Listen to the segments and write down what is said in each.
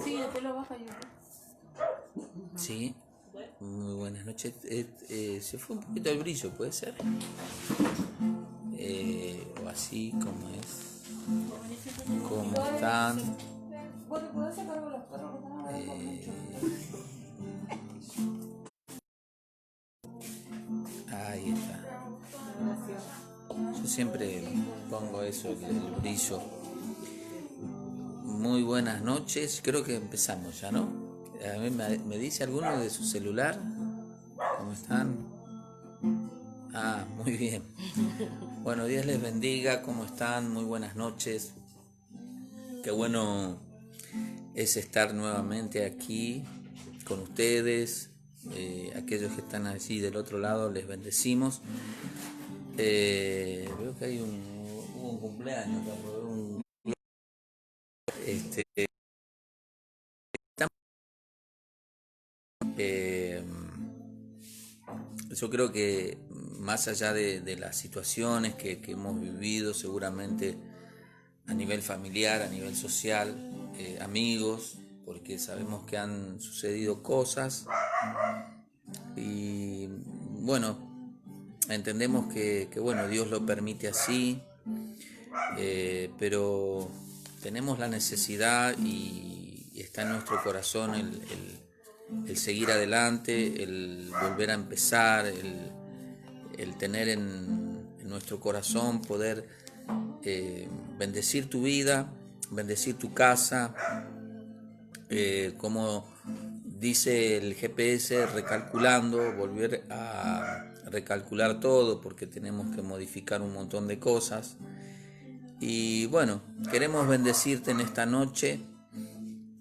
Sí, después lo baja yo. Sí, muy buenas noches. Se fue un poquito el brillo, ¿puede ser? O así como es. ¿Cómo están? Ahí está. Yo siempre pongo eso, el brillo. Muy buenas noches. Creo que empezamos ya, ¿no? A mí me dice alguno de su celular. ¿Cómo están? Ah, muy bien. Bueno, Dios les bendiga. ¿Cómo están? Muy buenas noches. Qué bueno es estar nuevamente aquí con ustedes. Aquellos que están allí del otro lado, les bendecimos. Veo que hubo un cumpleaños. Yo creo que más allá de las situaciones que hemos vivido seguramente a nivel familiar, a nivel social, amigos, porque sabemos que han sucedido cosas y bueno, entendemos que bueno, Dios lo permite así, pero tenemos la necesidad y está en nuestro corazón el seguir adelante, el volver a empezar, el tener en nuestro corazón poder bendecir tu vida, bendecir tu casa, como dice el GPS, recalculando, volver a recalcular todo porque tenemos que modificar un montón de cosas. Y bueno, queremos bendecirte en esta noche.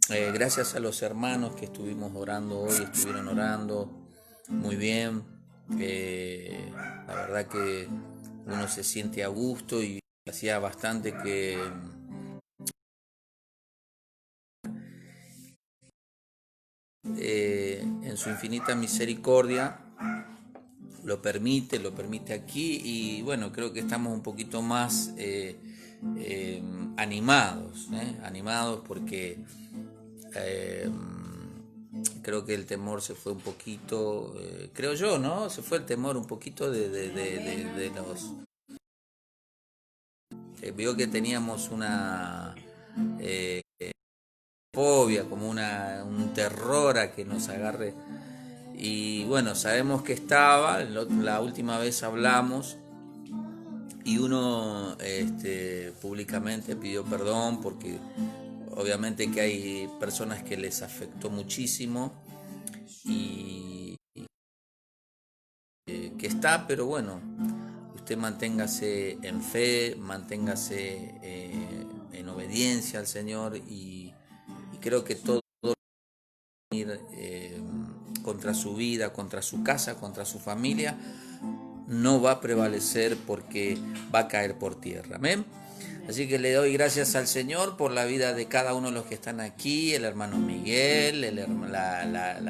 Gracias a los hermanos que estuvimos orando hoy, estuvieron orando muy bien. La verdad que uno se siente a gusto y hacía bastante que en su infinita misericordia lo permite aquí y bueno, creo que estamos un poquito más animados porque creo que el temor se fue un poquito, creo yo, ¿no? Se fue el temor un poquito de los... vio que teníamos una fobia, como un terror a que nos agarre. Y bueno, sabemos que estaba, la última vez hablamos y uno públicamente pidió perdón porque obviamente que hay personas que les afectó muchísimo y que está, pero bueno, usted manténgase en fe, manténgase en obediencia al Señor y creo que todo ir contra su vida, contra su casa, contra su familia, no va a prevalecer porque va a caer por tierra. Amén. Así que le doy gracias al Señor por la vida de cada uno de los que están aquí, el hermano Miguel, la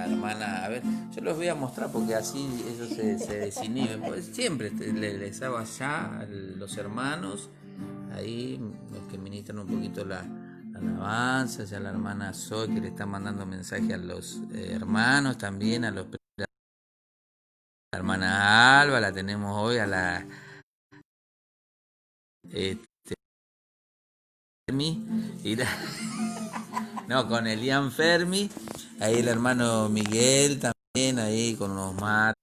hermana, a ver, yo los voy a mostrar porque así ellos se desinhiben, pues siempre les hago allá a los hermanos, ahí los que ministran un poquito la alabanza, ya la hermana Zoe que le está mandando mensaje a los hermanos también, a los... La hermana Alba la tenemos hoy a la... Fermi, no, con Elian Fermi, ahí el hermano Miguel también, ahí con los mates,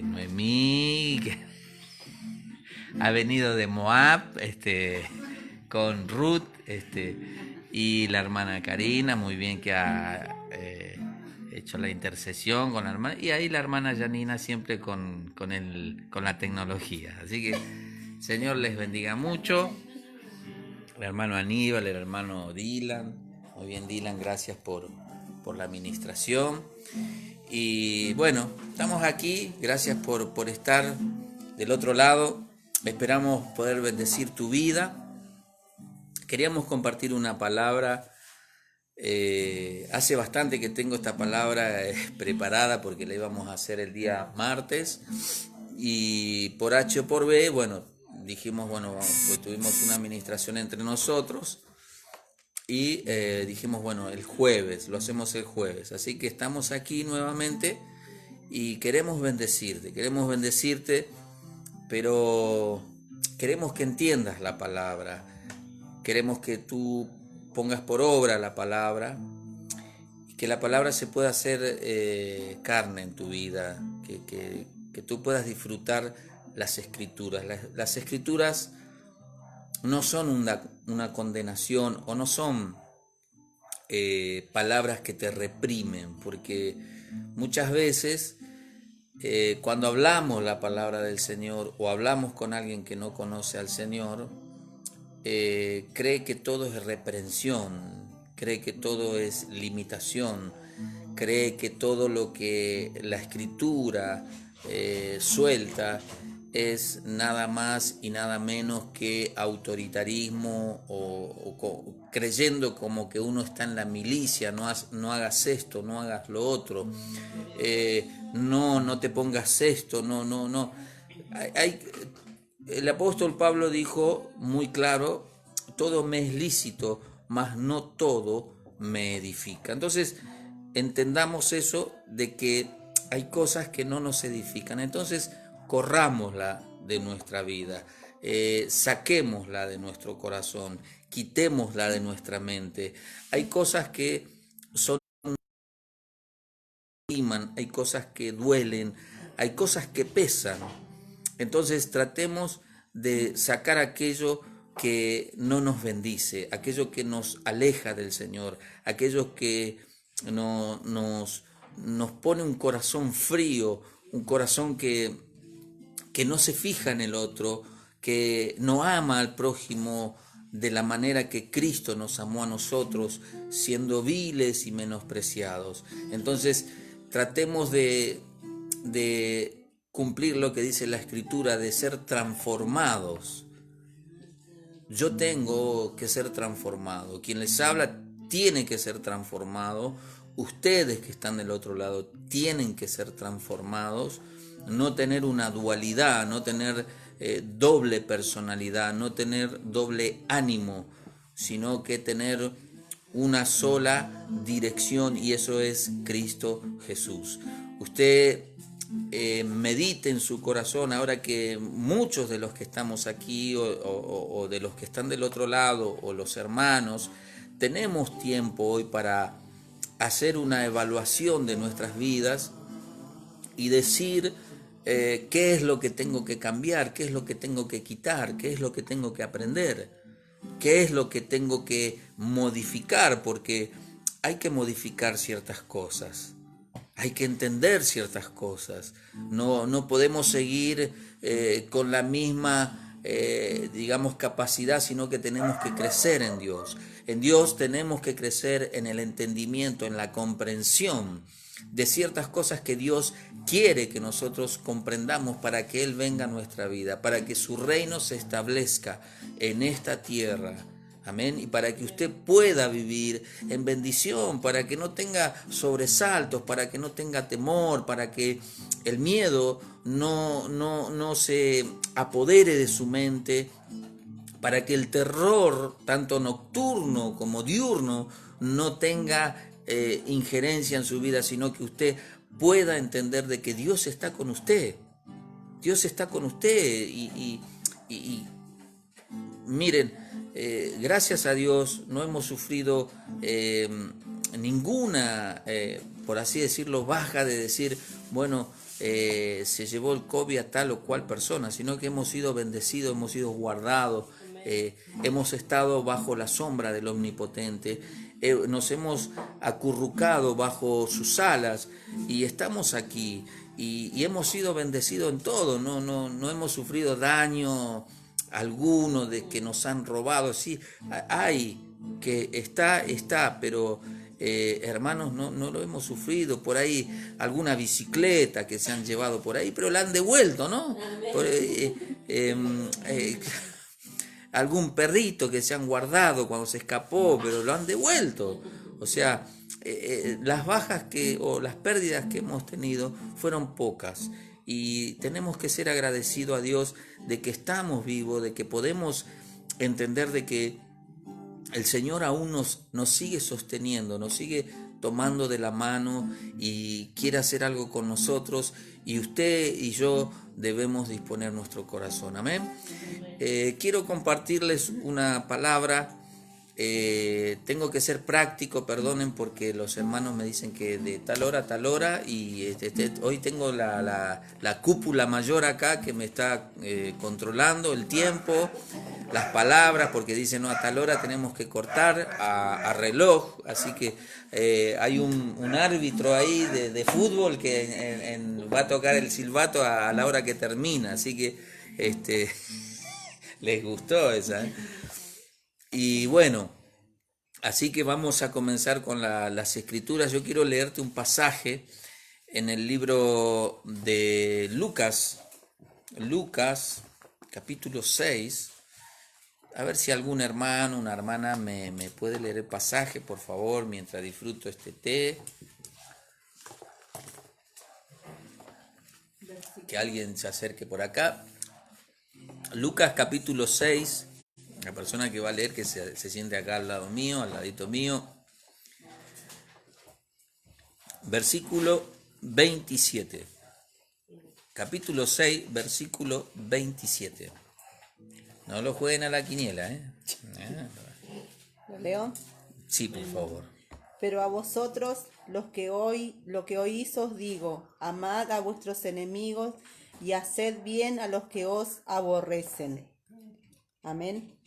Noemí, que ha venido de Moab, con Ruth, y la hermana Karina, muy bien que ha hecho la intercesión con la hermana, y ahí la hermana Janina siempre con la tecnología. Así que Señor les bendiga mucho. El hermano Aníbal, el hermano Dylan. Muy bien, Dylan, gracias por la administración. Y bueno, estamos aquí, gracias por estar del otro lado. Esperamos poder bendecir tu vida. Queríamos compartir una palabra. Hace bastante que tengo esta palabra preparada porque la íbamos a hacer el día martes. Y por H o por B, bueno, dijimos, bueno, pues tuvimos una administración entre nosotros y dijimos, bueno, el jueves, lo hacemos el jueves. Así que estamos aquí nuevamente y queremos bendecirte, pero queremos que entiendas la palabra, queremos que tú pongas por obra la palabra, y que la palabra se pueda hacer carne en tu vida, que tú puedas disfrutar las escrituras. Las escrituras no son una condenación o no son palabras que te reprimen, porque muchas veces cuando hablamos la palabra del Señor o hablamos con alguien que no conoce al Señor, cree que todo es reprensión, cree que todo es limitación, cree que todo lo que la Escritura suelta es nada más y nada menos que autoritarismo o creyendo como que uno está en la milicia, no hagas esto, no hagas lo otro, no te pongas esto, no. El apóstol Pablo dijo muy claro, todo me es lícito, mas no todo me edifica. Entonces, entendamos eso de que hay cosas que no nos edifican. Entonces, corrámosla de nuestra vida, saquémosla de nuestro corazón, quitémosla de nuestra mente. Hay cosas que son, hay cosas que duelen, hay cosas que pesan. Entonces tratemos de sacar aquello que no nos bendice, aquello que nos aleja del Señor, aquello que nos pone un corazón frío, un corazón que no se fija en el otro, que no ama al prójimo de la manera que Cristo nos amó a nosotros, siendo viles y menospreciados. Entonces tratemos de cumplir lo que dice la Escritura, de ser transformados. Yo tengo que ser transformado. Quien les habla tiene que ser transformado. Ustedes que están del otro lado tienen que ser transformados. No tener una dualidad, no tener doble personalidad, no tener doble ánimo, sino que tener una sola dirección, y eso es Cristo Jesús. Usted medite en su corazón, ahora que muchos de los que estamos aquí o de los que están del otro lado o los hermanos, tenemos tiempo hoy para hacer una evaluación de nuestras vidas y decir qué es lo que tengo que cambiar, qué es lo que tengo que quitar, qué es lo que tengo que aprender, qué es lo que tengo que modificar, porque hay que modificar ciertas cosas. Hay que entender ciertas cosas. No podemos seguir con la misma, digamos, capacidad, sino que tenemos que crecer en Dios. En Dios tenemos que crecer en el entendimiento, en la comprensión de ciertas cosas que Dios quiere que nosotros comprendamos para que Él venga a nuestra vida, para que su reino se establezca en esta tierra. Amén. Y para que usted pueda vivir en bendición, para que no tenga sobresaltos, para que no tenga temor, para que el miedo no se apodere de su mente, para que el terror, tanto nocturno como diurno, no tenga injerencia en su vida, sino que usted pueda entender de que Dios está con usted. Dios está con usted y miren, gracias a Dios no hemos sufrido ninguna, por así decirlo, baja de decir, bueno, se llevó el COVID a tal o cual persona, sino que hemos sido bendecidos, hemos sido guardados, hemos estado bajo la sombra del Omnipotente, nos hemos acurrucado bajo sus alas y estamos aquí y hemos sido bendecidos en todo, no hemos sufrido daño alguno de que nos han robado. Sí, hay que está, pero hermanos, no lo hemos sufrido. Por ahí alguna bicicleta que se han llevado por ahí, pero la han devuelto, ¿no? Algún perrito que se han guardado cuando se escapó, pero lo han devuelto. O sea, las bajas o las pérdidas que hemos tenido fueron pocas. y tenemos que ser agradecidos a Dios de que estamos vivos, de que podemos entender de que el Señor aún nos sigue sosteniendo, nos sigue tomando de la mano y quiere hacer algo con nosotros, y usted y yo debemos disponer nuestro corazón. Amén. Quiero compartirles una palabra. Tengo que ser práctico, perdonen, porque los hermanos me dicen que de tal hora a tal hora, y hoy tengo la cúpula mayor acá que me está controlando el tiempo, las palabras, porque dicen, no, a tal hora tenemos que cortar a reloj, así que hay un árbitro ahí de fútbol que va a tocar el silbato a la hora que termina, así que les gustó esa, ¿eh? Y bueno, así que vamos a comenzar con las escrituras. Yo quiero leerte un pasaje en el libro de Lucas, capítulo 6. A ver si algún hermano, una hermana me puede leer el pasaje, por favor, mientras disfruto este té. Que alguien se acerque por acá. Lucas capítulo 6. La persona que va a leer, que se siente acá al lado mío, al ladito mío. Versículo 27. Capítulo 6, versículo 27. No lo jueguen a la quiniela, ¿eh? ¿Lo leo? Sí, por favor. Pero a vosotros, lo que oís os digo, amad a vuestros enemigos y haced bien a los que os aborrecen. Amén.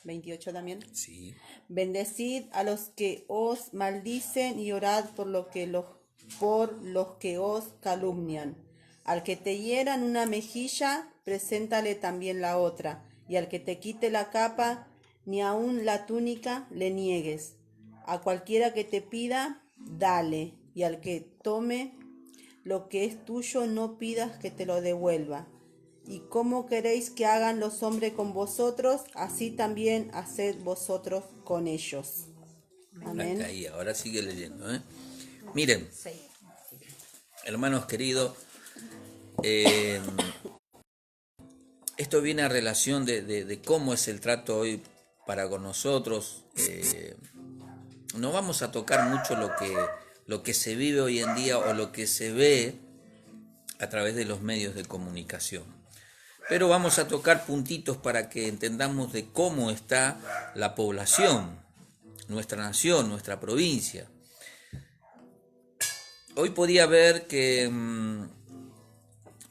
28 también. Sí. Bendecid a los que os maldicen y orad por los que os calumnian. Al que te hieran una mejilla, preséntale también la otra, y al que te quite la capa, ni aun la túnica le niegues. A cualquiera que te pida, dale, y al que tome lo que es tuyo, no pidas que te lo devuelva. Y cómo queréis que hagan los hombres con vosotros, así también haced vosotros con ellos. Amén. Hasta ahí, ahora sigue leyendo, ¿eh? Miren, hermanos queridos, esto viene a relación de cómo es el trato hoy para con nosotros. No vamos a tocar mucho lo que se vive hoy en día o lo que se ve a través de los medios de comunicación. Pero vamos a tocar puntitos para que entendamos de cómo está la población, nuestra nación, nuestra provincia. Hoy podía ver que,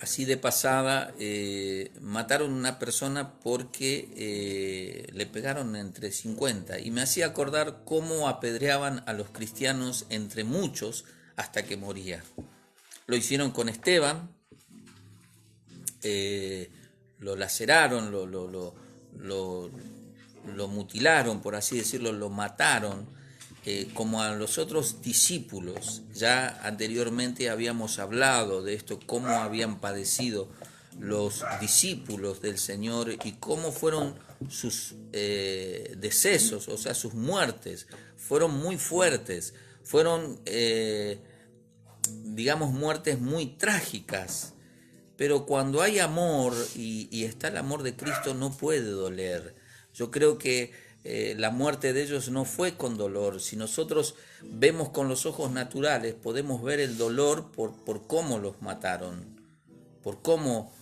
así de pasada, mataron a una persona porque le pegaron entre 50. Y me hacía acordar cómo apedreaban a los cristianos entre muchos hasta que moría. Lo hicieron con Esteban. Lo laceraron, lo mutilaron, por así decirlo, lo mataron, como a los otros discípulos. Ya anteriormente habíamos hablado de esto, cómo habían padecido los discípulos del Señor y cómo fueron sus decesos, o sea, sus muertes. Fueron muy fuertes, fueron, digamos, muertes muy trágicas. Pero cuando hay amor y está el amor de Cristo, no puede doler. Yo creo que la muerte de ellos no fue con dolor. Si nosotros vemos con los ojos naturales, podemos ver el dolor por cómo los mataron, por cómo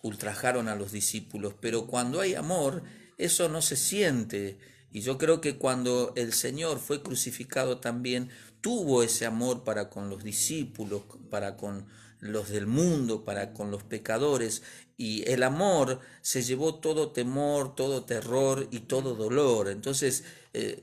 ultrajaron a los discípulos. Pero cuando hay amor, eso no se siente. Y yo creo que cuando el Señor fue crucificado también, tuvo ese amor para con los discípulos, para con los del mundo, para con los pecadores, y el amor se llevó todo temor, todo terror y todo dolor. Entonces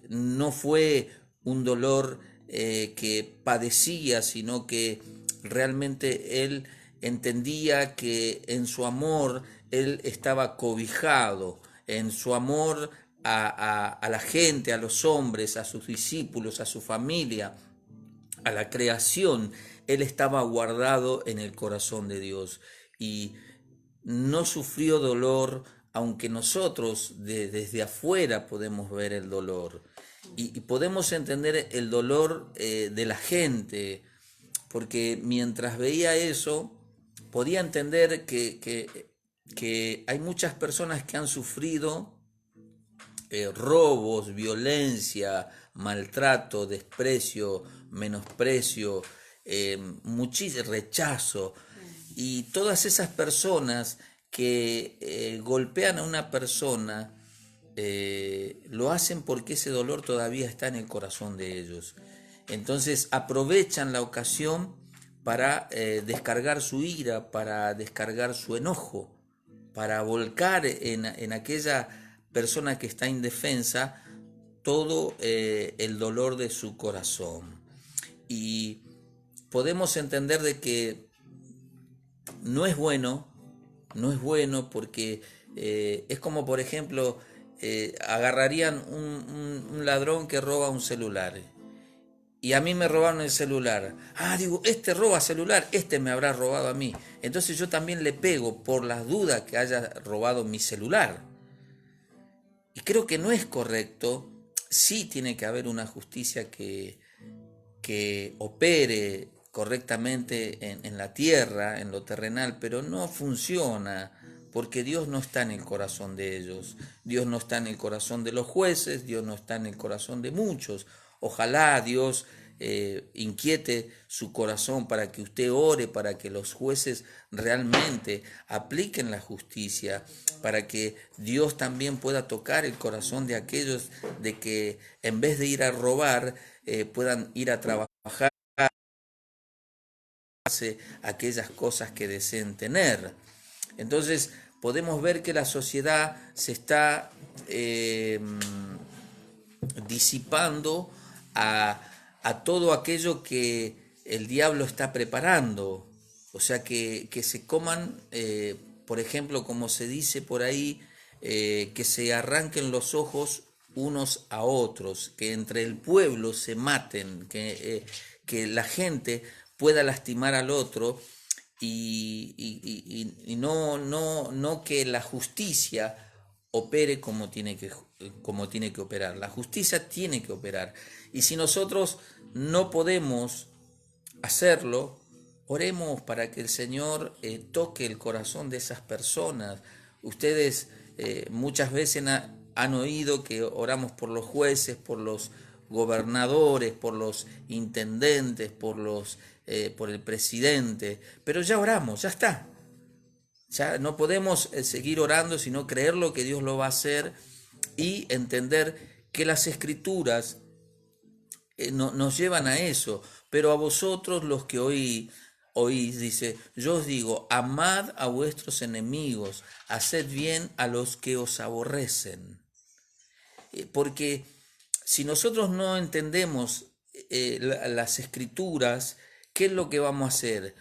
no fue un dolor que padecía, sino que realmente él entendía que en su amor él estaba cobijado, en su amor a la gente, a los hombres, a sus discípulos, a su familia, a la creación. Él estaba guardado en el corazón de Dios y no sufrió dolor, aunque nosotros desde afuera podemos ver el dolor y podemos entender el dolor de la gente, porque mientras veía eso, podía entender que hay muchas personas que han sufrido robos, violencia, maltrato, desprecio, menosprecio, muchísimo rechazo. Y todas esas personas que golpean a una persona, lo hacen porque ese dolor todavía está en el corazón de ellos. Entonces aprovechan la ocasión para descargar su ira, para descargar su enojo, para volcar en aquella persona que está indefensa todo el dolor de su corazón. Y podemos entender de que no es bueno, porque es como, por ejemplo, agarrarían un ladrón que roba un celular y a mí me robaron el celular. Digo, este roba celular, este me habrá robado a mí. Entonces yo también le pego por las dudas que haya robado mi celular. Y creo que no es correcto. Sí tiene que haber una justicia que opere correctamente en la tierra, en lo terrenal, pero no funciona porque Dios no está en el corazón de ellos. Dios no está en el corazón de los jueces, Dios no está en el corazón de muchos. Ojalá Dios inquiete su corazón para que usted ore, para que los jueces realmente apliquen la justicia, para que Dios también pueda tocar el corazón de aquellos de que en vez de ir a robar, puedan ir a trabajar aquellas cosas que deseen tener. Entonces podemos ver que la sociedad se está disipando a todo aquello que el diablo está preparando. O sea, que se coman, por ejemplo, como se dice por ahí, que se arranquen los ojos unos a otros, que entre el pueblo se maten, que la gente pueda lastimar al otro y no que la justicia opere como tiene que operar. La justicia tiene que operar. Y si nosotros no podemos hacerlo, oremos para que el Señor toque el corazón de esas personas. Ustedes muchas veces han oído que oramos por los jueces, por los gobernadores, por los intendentes, por el presidente, pero ya oramos, ya está. Ya no podemos seguir orando, sino creer lo que Dios lo va a hacer y entender que las escrituras nos llevan a eso. Pero a vosotros los que oís, dice, yo os digo, amad a vuestros enemigos, haced bien a los que os aborrecen. Porque si nosotros no entendemos las escrituras, ¿qué es lo que vamos a hacer?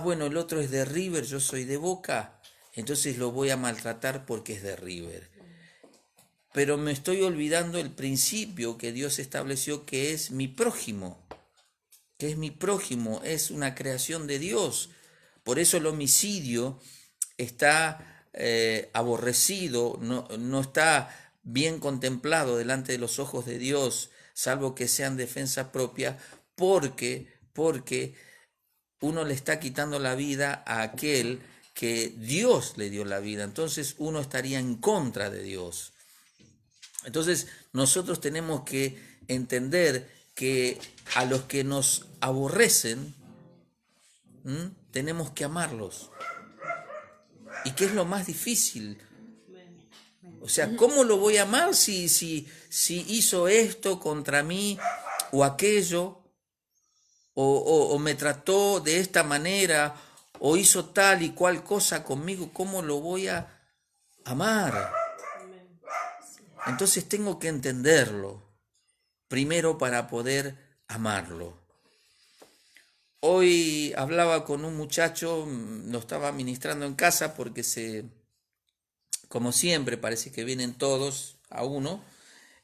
Bueno, el otro es de River, yo soy de Boca, entonces lo voy a maltratar porque es de River. Pero me estoy olvidando el principio que Dios estableció, que es mi prójimo, es una creación de Dios. Por eso el homicidio está aborrecido, no está bien contemplado delante de los ojos de Dios, salvo que sean defensa propia, porque uno le está quitando la vida a aquel que Dios le dio la vida. Entonces uno estaría en contra de Dios. Entonces nosotros tenemos que entender que a los que nos aborrecen, tenemos que amarlos. ¿Y qué es lo más difícil? O sea, ¿cómo lo voy a amar si hizo esto contra mí o aquello? O me trató de esta manera, o hizo tal y cual cosa conmigo, ¿cómo lo voy a amar? Entonces tengo que entenderlo, primero para poder amarlo. Hoy hablaba con un muchacho, lo estaba ministrando en casa porque como siempre, parece que vienen todos a uno,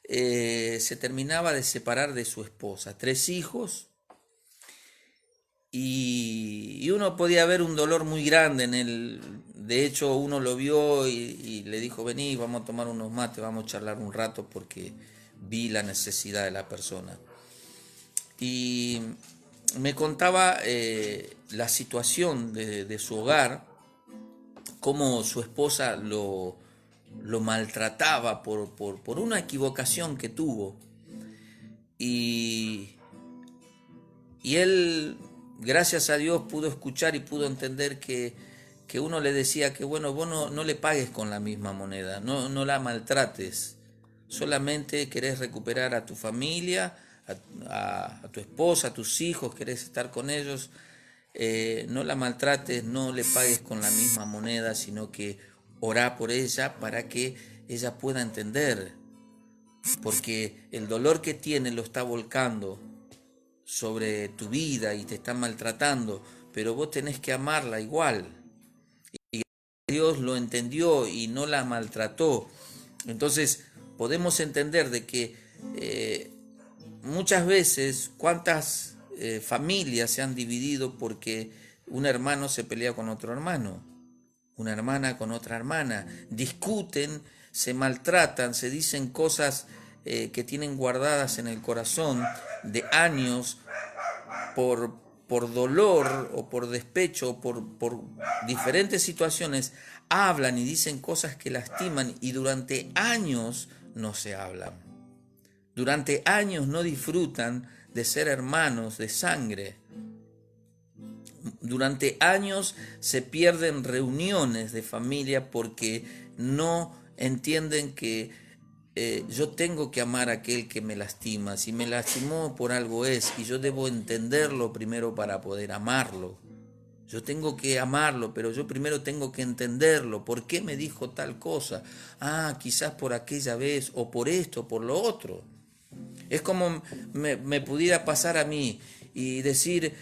se terminaba de separar de su esposa, 3 hijos, y uno podía ver un dolor muy grande en él. De hecho, uno lo vio y le dijo, vení, vamos a tomar unos mates, vamos a charlar un rato porque vi la necesidad de la persona. Y me contaba la situación de su hogar, cómo su esposa lo maltrataba por una equivocación que tuvo. Y, y él, gracias a Dios, pudo escuchar y pudo entender que uno le decía que, bueno, vos no le pagues con la misma moneda, no la maltrates, solamente querés recuperar a tu familia, a tu esposa, a tus hijos, querés estar con ellos, no la maltrates, no le pagues con la misma moneda, sino que orá por ella para que ella pueda entender, porque el dolor que tiene lo está volcando sobre tu vida y te está maltratando, pero vos tenés que amarla igual. Y Dios lo entendió y no la maltrató. Entonces podemos entender de que muchas veces cuántas familias se han dividido porque un hermano se pelea con otro hermano, una hermana con otra hermana, discuten, se maltratan, se dicen cosas que tienen guardadas en el corazón de años por dolor o por despecho o por diferentes situaciones, hablan y dicen cosas que lastiman y durante años no se hablan. Durante años no disfrutan de ser hermanos de sangre. Durante años se pierden reuniones de familia porque no entienden que yo tengo que amar a aquel que me lastima. Si me lastimó, por algo es, y yo debo entenderlo primero para poder amarlo. Yo tengo que amarlo, pero yo primero tengo que entenderlo. ¿Por qué me dijo tal cosa? Ah, quizás por aquella vez, o por esto, por lo otro. Es como me pudiera pasar a mí y decir,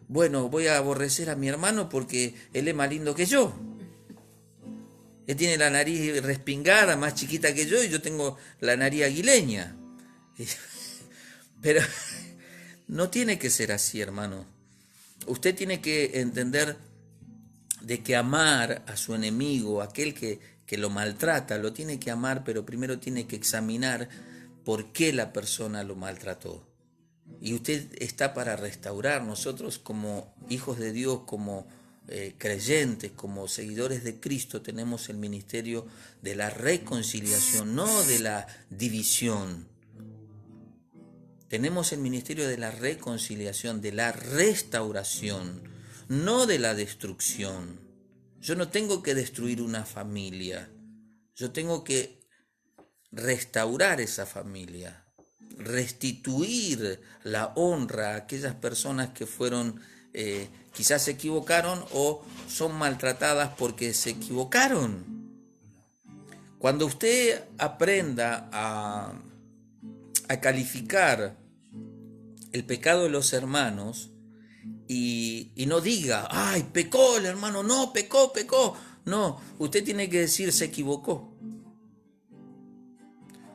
bueno, voy a aborrecer a mi hermano porque él es más lindo que yo. Él tiene la nariz respingada, más chiquita que yo, y yo tengo la nariz aguileña. Pero no tiene que ser así, hermano. Usted tiene que entender de que amar a su enemigo, aquel que lo maltrata, lo tiene que amar, pero primero tiene que examinar por qué la persona lo maltrató. Y usted está para restaurar. Nosotros como hijos de Dios, como creyentes, como seguidores de Cristo, tenemos el ministerio de la reconciliación, no de la división. Tenemos el ministerio de la reconciliación, de la restauración, no de la destrucción. Yo no tengo que destruir una familia, yo tengo que restaurar esa familia, restituir la honra a aquellas personas que fueron, quizás se equivocaron o son maltratadas porque se equivocaron. Cuando usted aprenda a calificar el pecado de los hermanos y no diga, ay, pecó el hermano, no, pecó. No, usted tiene que decir, se equivocó.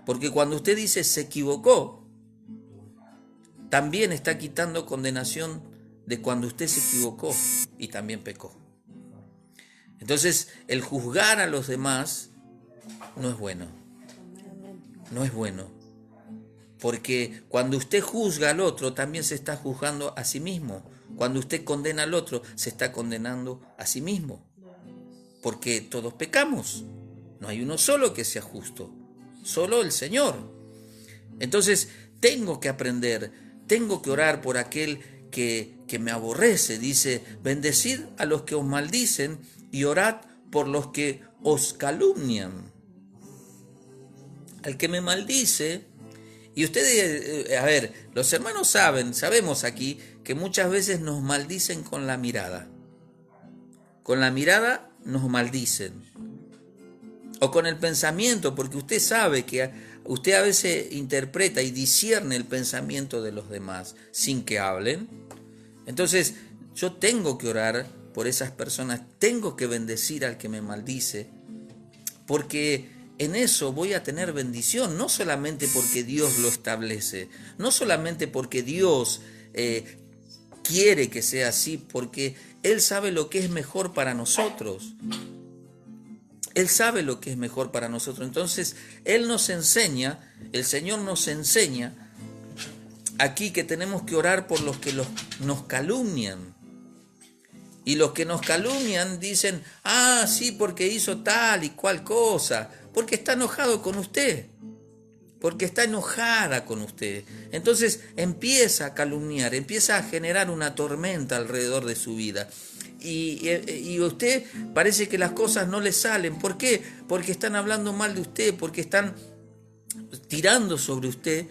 Porque cuando usted dice se equivocó, también está quitando condenación de cuando usted se equivocó y también pecó. Entonces, el juzgar a los demás no es bueno. No es bueno. Porque cuando usted juzga al otro, también se está juzgando a sí mismo. Cuando usted condena al otro, se está condenando a sí mismo. Porque todos pecamos. No hay uno solo que sea justo. Solo el Señor. Entonces, tengo que aprender, tengo que orar por aquel que me aborrece. Dice, bendecid a los que os maldicen y orad por los que os calumnian. Al que me maldice, y ustedes, a ver, los hermanos sabemos aquí que muchas veces nos maldicen con la mirada. Con la mirada nos maldicen. O con el pensamiento, porque usted sabe que usted a veces interpreta y discierne el pensamiento de los demás sin que hablen. Entonces, yo tengo que orar por esas personas, tengo que bendecir al que me maldice, porque en eso voy a tener bendición, no solamente porque Dios lo establece, no solamente porque Dios quiere que sea así, porque Él sabe lo que es mejor para nosotros. Él sabe lo que es mejor para nosotros. Entonces, Él nos enseña, el Señor nos enseña aquí que tenemos que orar por los que nos calumnian. Y los que nos calumnian dicen, ah, sí, porque hizo tal y cual cosa, porque está enojado con usted, porque está enojada con usted. Entonces empieza a calumniar, empieza a generar una tormenta alrededor de su vida. Y usted parece que las cosas no le salen. ¿Por qué? Porque están hablando mal de usted, porque están tirando sobre usted,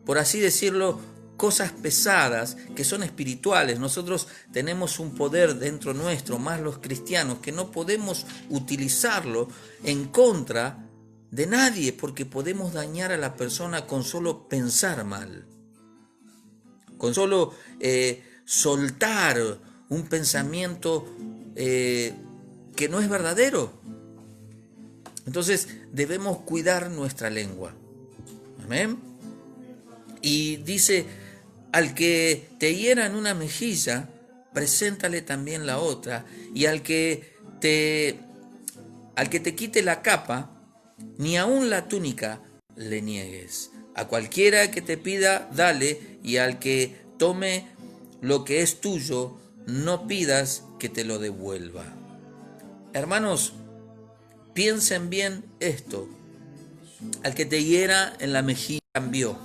por así decirlo, cosas pesadas que son espirituales. Nosotros tenemos un poder dentro nuestro, más los cristianos, que no podemos utilizarlo en contra de nadie, porque podemos dañar a la persona con solo pensar mal, con solo soltar un pensamiento que no es verdadero. Entonces debemos cuidar nuestra lengua. Amén. Y dice, al que te hiera en una mejilla, preséntale también la otra. Y al que te quite la capa, ni aun la túnica le niegues. A cualquiera que te pida, dale, y al que tome lo que es tuyo, no pidas que te lo devuelva. Hermanos, piensen bien esto. Al que te hiera en la mejilla cambió.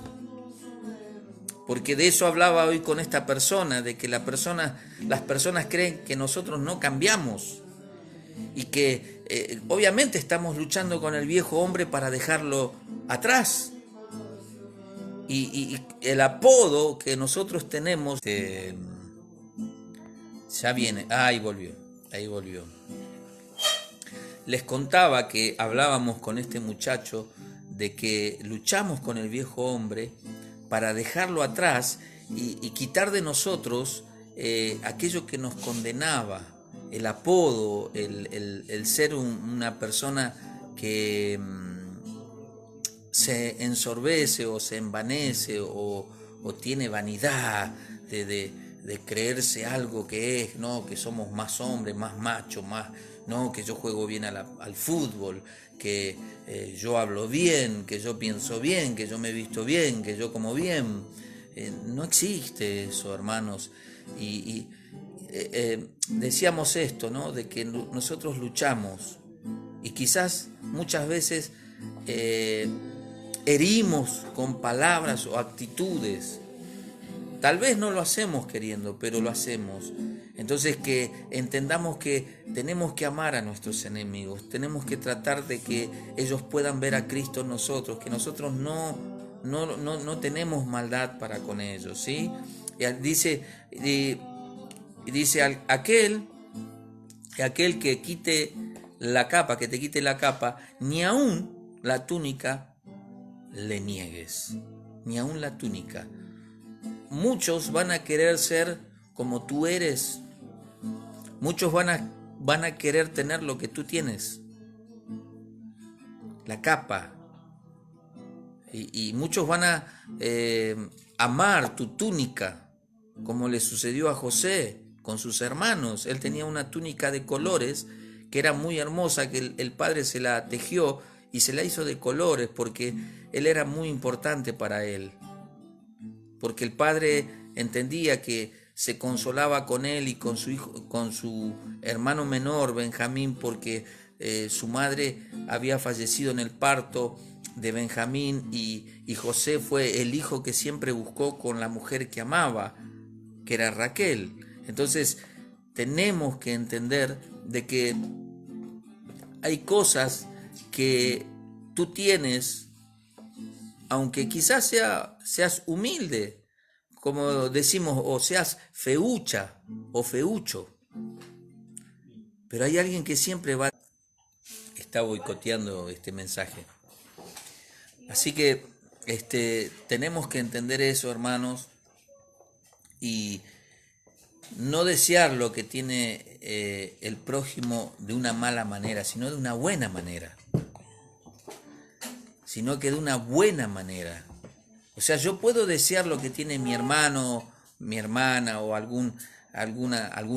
Porque de eso hablaba hoy con esta persona, de que las personas creen que nosotros no cambiamos. Y que obviamente estamos luchando con el viejo hombre para dejarlo atrás. Y el apodo que nosotros tenemos, ya viene, ahí volvió. Les contaba que hablábamos con este muchacho de que luchamos con el viejo hombre para dejarlo atrás y quitar de nosotros aquello que nos condenaba, el apodo, el ser una persona que se ensorbece o se envanece o tiene vanidad de creerse algo que es, ¿no? Que somos más hombres, más machos, más, ¿no? Que yo juego bien al fútbol, que yo hablo bien, que yo pienso bien, que yo me visto bien, que yo como bien. No existe eso, hermanos. Y decíamos esto, ¿no? De que nosotros luchamos y quizás muchas veces herimos con palabras o actitudes. Tal vez no lo hacemos queriendo, pero lo hacemos. Entonces que entendamos que tenemos que amar a nuestros enemigos, tenemos que tratar de que ellos puedan ver a Cristo en nosotros, que nosotros no tenemos maldad para con ellos, ¿sí? Y dice aquel que quite la capa, que te quite la capa, ni aun la túnica le niegues, ni aun la túnica. Muchos van a querer ser como tú eres. Muchos van a querer tener lo que tú tienes. La capa. Y muchos van a amar tu túnica, como le sucedió a José con sus hermanos. Él tenía una túnica de colores que era muy hermosa, que el padre se la tejió y se la hizo de colores porque él era muy importante para él. Porque el padre entendía que se consolaba con él y con su hijo, con su hermano menor Benjamín, porque su madre había fallecido en el parto de Benjamín y José fue el hijo que siempre buscó con la mujer que amaba, que era Raquel. Entonces tenemos que entender de que hay cosas que tú tienes, aunque quizás seas humilde, como decimos, o seas feucha o feucho, pero hay alguien que siempre está boicoteando este mensaje. Así que tenemos que entender eso, hermanos, y no desear lo que tiene el prójimo de una mala manera, sino de una buena manera. Sino que de una buena manera. O sea, yo puedo desear lo que tiene mi hermano, mi hermana o algún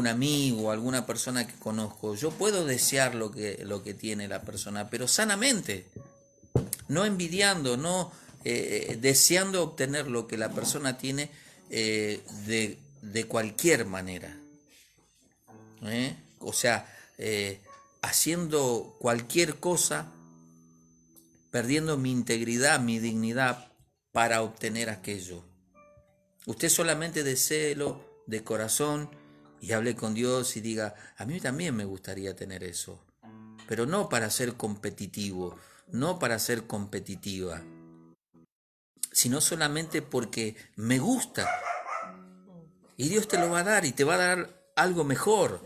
amigo, alguna persona que conozco. Yo puedo desear lo que tiene la persona, pero sanamente, no envidiando, no deseando obtener lo que la persona tiene de cualquier manera. O sea, haciendo cualquier cosa, perdiendo mi integridad, mi dignidad para obtener aquello. Usted solamente deséelo de corazón y hable con Dios y diga, a mí también me gustaría tener eso, pero no para ser competitivo, no para ser competitiva, sino solamente porque me gusta. Y Dios te lo va a dar y te va a dar algo mejor.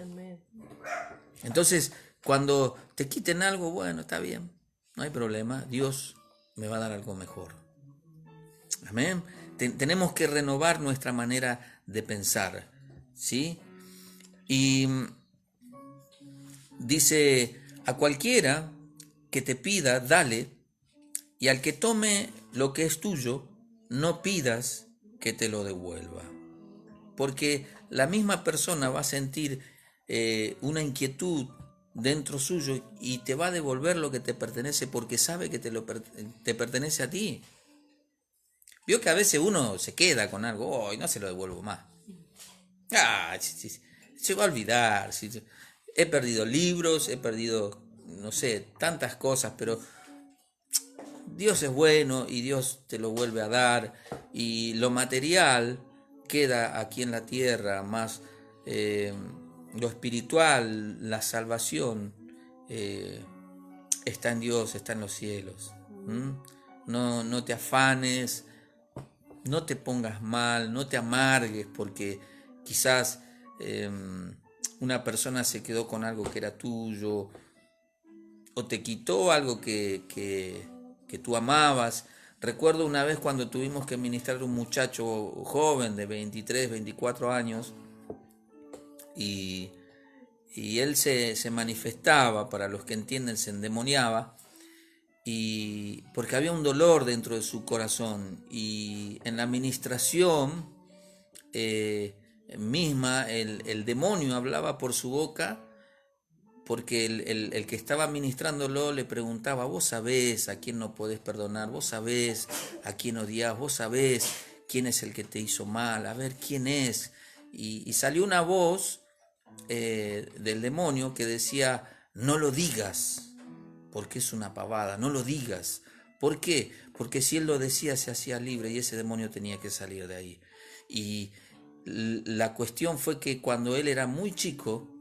Entonces, cuando te quiten algo, bueno, está bien, no hay problema, Dios me va a dar algo mejor. Amén. Tenemos que renovar nuestra manera de pensar, ¿sí? Y dice, a cualquiera que te pida, dale, y al que tome lo que es tuyo, no pidas que te lo devuelva. Porque la misma persona va a sentir una inquietud dentro suyo y te va a devolver lo que te pertenece porque sabe que te pertenece a ti. Vio que a veces uno se queda con algo, oh, y no se lo devuelvo más. Se va a olvidar. He perdido libros, he perdido, no sé, tantas cosas, pero Dios es bueno y Dios te lo vuelve a dar. Y lo material queda aquí en la tierra, más lo espiritual, la salvación, está en Dios, está en los cielos. No te afanes, no te pongas mal, no te amargues porque quizás una persona se quedó con algo que era tuyo o te quitó algo que tú amabas. Recuerdo una vez cuando tuvimos que ministrar a un muchacho joven de 23, 24 años y él se manifestaba, para los que entienden, se endemoniaba, y porque había un dolor dentro de su corazón y en la administración misma el demonio hablaba por su boca porque el que estaba ministrándolo le preguntaba, vos sabés a quién no podés perdonar, vos sabés a quién odiás, vos sabés quién es el que te hizo mal, a ver quién es, y salió una voz del demonio que decía, no lo digas, porque es una pavada, no lo digas. ¿Por qué? Porque si él lo decía se hacía libre y ese demonio tenía que salir de ahí. Y la cuestión fue que cuando él era muy chico,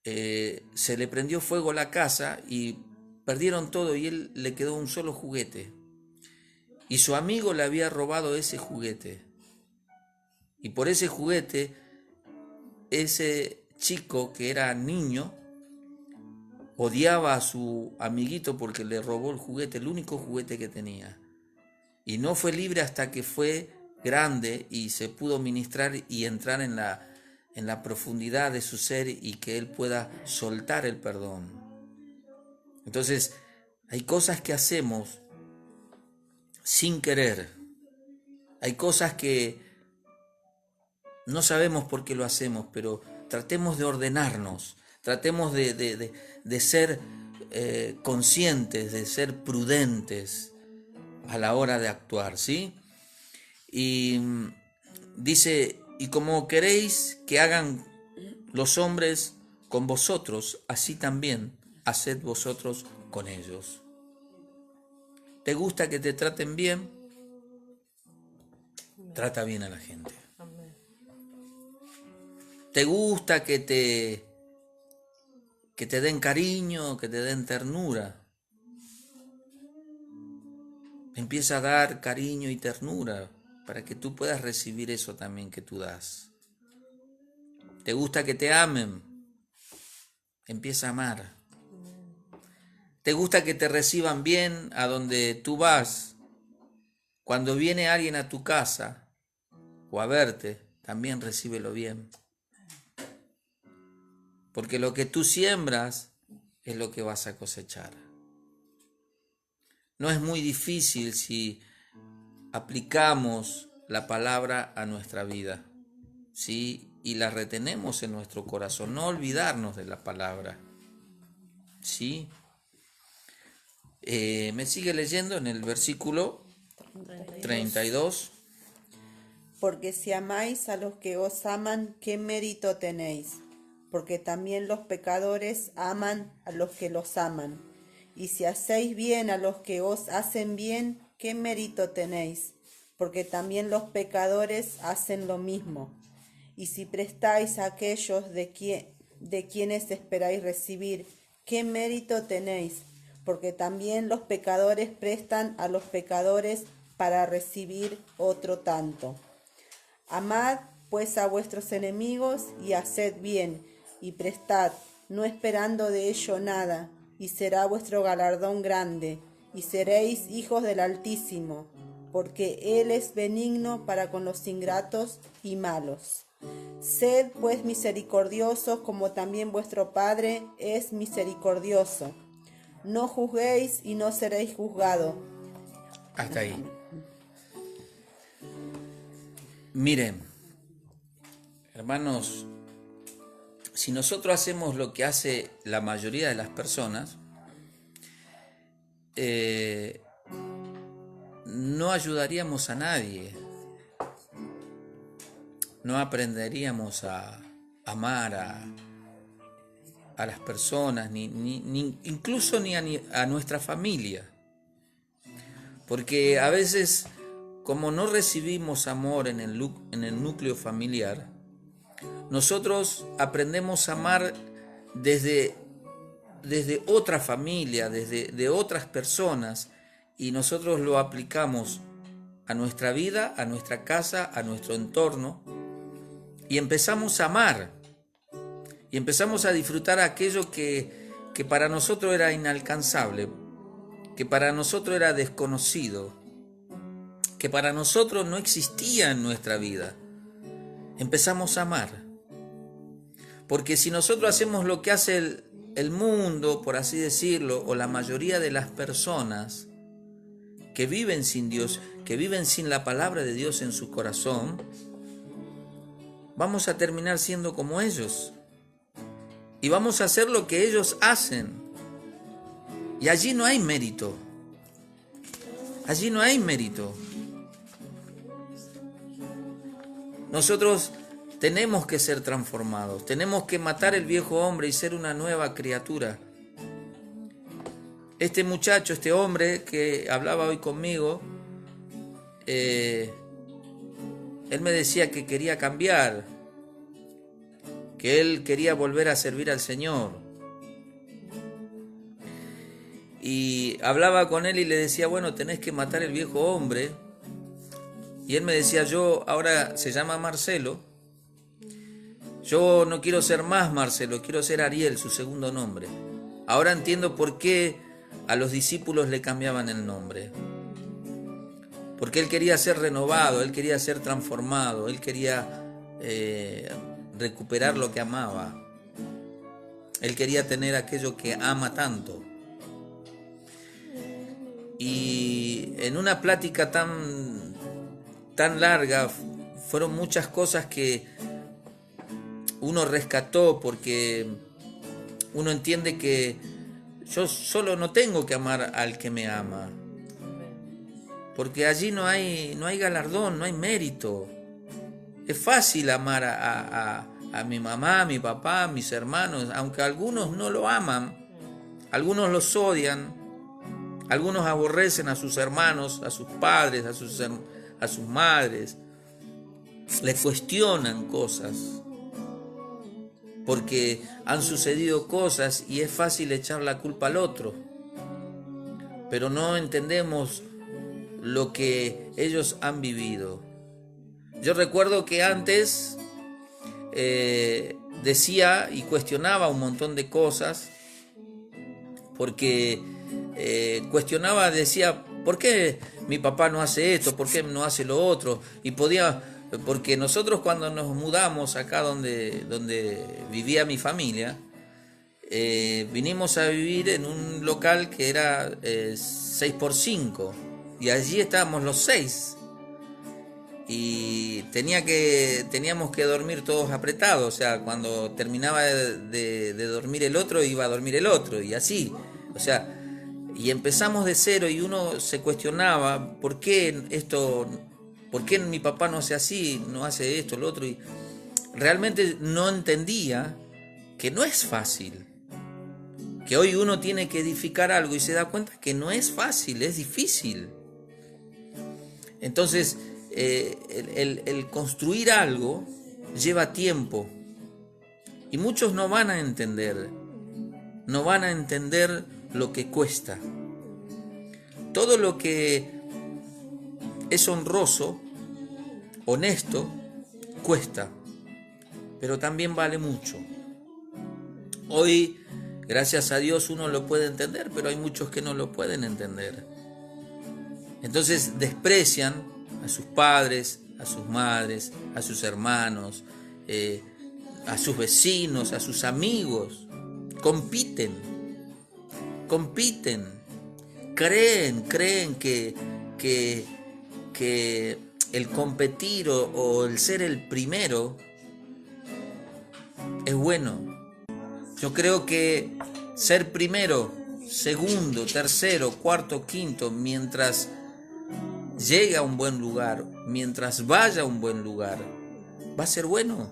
se le prendió fuego la casa y perdieron todo y él le quedó un solo juguete. Y su amigo le había robado ese juguete. Y por ese juguete, ese chico que era niño, odiaba a su amiguito porque le robó el juguete, el único juguete que tenía. Y no fue libre hasta que fue grande y se pudo ministrar y entrar en la profundidad de su ser y que él pueda soltar el perdón. Entonces, hay cosas que hacemos sin querer. Hay cosas que no sabemos por qué lo hacemos, pero tratemos de ordenarnos. Tratemos de ser conscientes, de ser prudentes a la hora de actuar, ¿sí? Y dice, y como queréis que hagan los hombres con vosotros, así también haced vosotros con ellos. ¿Te gusta que te traten bien? Trata bien a la gente. ¿Te gusta que te den cariño, que te den ternura? Empieza a dar cariño y ternura para que tú puedas recibir eso también que tú das. ¿Te gusta que te amen? Empieza a amar. ¿Te gusta que te reciban bien a donde tú vas? Cuando viene alguien a tu casa o a verte, también recíbelo bien. Porque lo que tú siembras es lo que vas a cosechar. No es muy difícil si aplicamos la palabra a nuestra vida, ¿sí? Y la retenemos en nuestro corazón, no olvidarnos de la palabra, ¿sí? Me sigue leyendo en el versículo 32. Porque si amáis a los que os aman, ¿qué mérito tenéis? Porque también los pecadores aman a los que los aman. Y si hacéis bien a los que os hacen bien, ¿qué mérito tenéis? Porque también los pecadores hacen lo mismo. Y si prestáis a aquellos de quienes esperáis recibir, ¿qué mérito tenéis? Porque también los pecadores prestan a los pecadores para recibir otro tanto. Amad pues a vuestros enemigos y haced bien, y prestad, no esperando de ello nada, y será vuestro galardón grande, y seréis hijos del Altísimo, porque Él es benigno para con los ingratos y malos. Sed pues misericordiosos, como también vuestro Padre es misericordioso. No juzguéis y no seréis juzgados. Hasta ahí. Miren, hermanos, si nosotros hacemos lo que hace la mayoría de las personas, no ayudaríamos a nadie, no aprenderíamos a amar a las personas, incluso ni a nuestra familia, porque a veces, como no recibimos amor en el núcleo familiar, nosotros aprendemos a amar desde otra familia, de otras personas, y nosotros lo aplicamos a nuestra vida, a nuestra casa, a nuestro entorno, y empezamos a amar, y empezamos a disfrutar aquello que para nosotros era inalcanzable, que para nosotros era desconocido, que para nosotros no existía en nuestra vida. Empezamos a amar. Porque si nosotros hacemos lo que hace el mundo, por así decirlo, o la mayoría de las personas que viven sin Dios, que viven sin la palabra de Dios en su corazón, vamos a terminar siendo como ellos. Y vamos a hacer lo que ellos hacen. Y allí no hay mérito. Allí no hay mérito. Nosotros tenemos que ser transformados, tenemos que matar el viejo hombre y ser una nueva criatura. Este muchacho, este hombre que hablaba hoy conmigo, él me decía que quería cambiar, que él quería volver a servir al Señor. Y hablaba con él y le decía, bueno, tenés que matar el viejo hombre. Y él me decía, yo ahora se llama Marcelo, yo no quiero ser más Marcelo, quiero ser Ariel, su segundo nombre. Ahora entiendo por qué a los discípulos le cambiaban el nombre. Porque él quería ser renovado, él quería ser transformado, él quería recuperar lo que amaba. Él quería tener aquello que ama tanto. Y en una plática tan larga, fueron muchas cosas que uno rescató, porque uno entiende que yo solo no tengo que amar al que me ama, porque allí no hay galardón, no hay mérito. Es fácil amar a mi mamá, a mi papá, a mis hermanos, aunque algunos no lo aman, algunos los odian, algunos aborrecen a sus hermanos, a sus padres, a sus madres, le cuestionan cosas, porque han sucedido cosas y es fácil echar la culpa al otro, pero no entendemos lo que ellos han vivido. Yo recuerdo que antes decía y cuestionaba un montón de cosas, porque cuestionaba, decía, ¿por qué mi papá no hace esto? ¿Por qué no hace lo otro? Y porque nosotros cuando nos mudamos acá donde vivía mi familia, vinimos a vivir en un local que era 6x5, y allí estábamos los 6, y teníamos que dormir todos apretados. O sea, cuando terminaba de dormir el otro, iba a dormir el otro, y así. O sea, Y empezamos de cero y uno se cuestionaba, ¿por qué esto? ¿Por qué mi papá no hace así, no hace esto, lo otro? Y realmente no entendía que no es fácil. Que hoy uno tiene que edificar algo y se da cuenta que no es fácil, es difícil. Entonces, el construir algo lleva tiempo. Y muchos no van a entender lo que cuesta. Todo lo que es honroso, honesto, cuesta, pero también vale mucho. Hoy, gracias a Dios, uno lo puede entender, pero hay muchos que no lo pueden entender. Entonces desprecian a sus padres, a sus madres, a sus hermanos, a sus vecinos, a sus amigos. Compiten, creen que el competir o el ser el primero es bueno. Yo creo que ser primero, segundo, tercero, cuarto, quinto, mientras llegue a un buen lugar, mientras vaya a un buen lugar, va a ser bueno.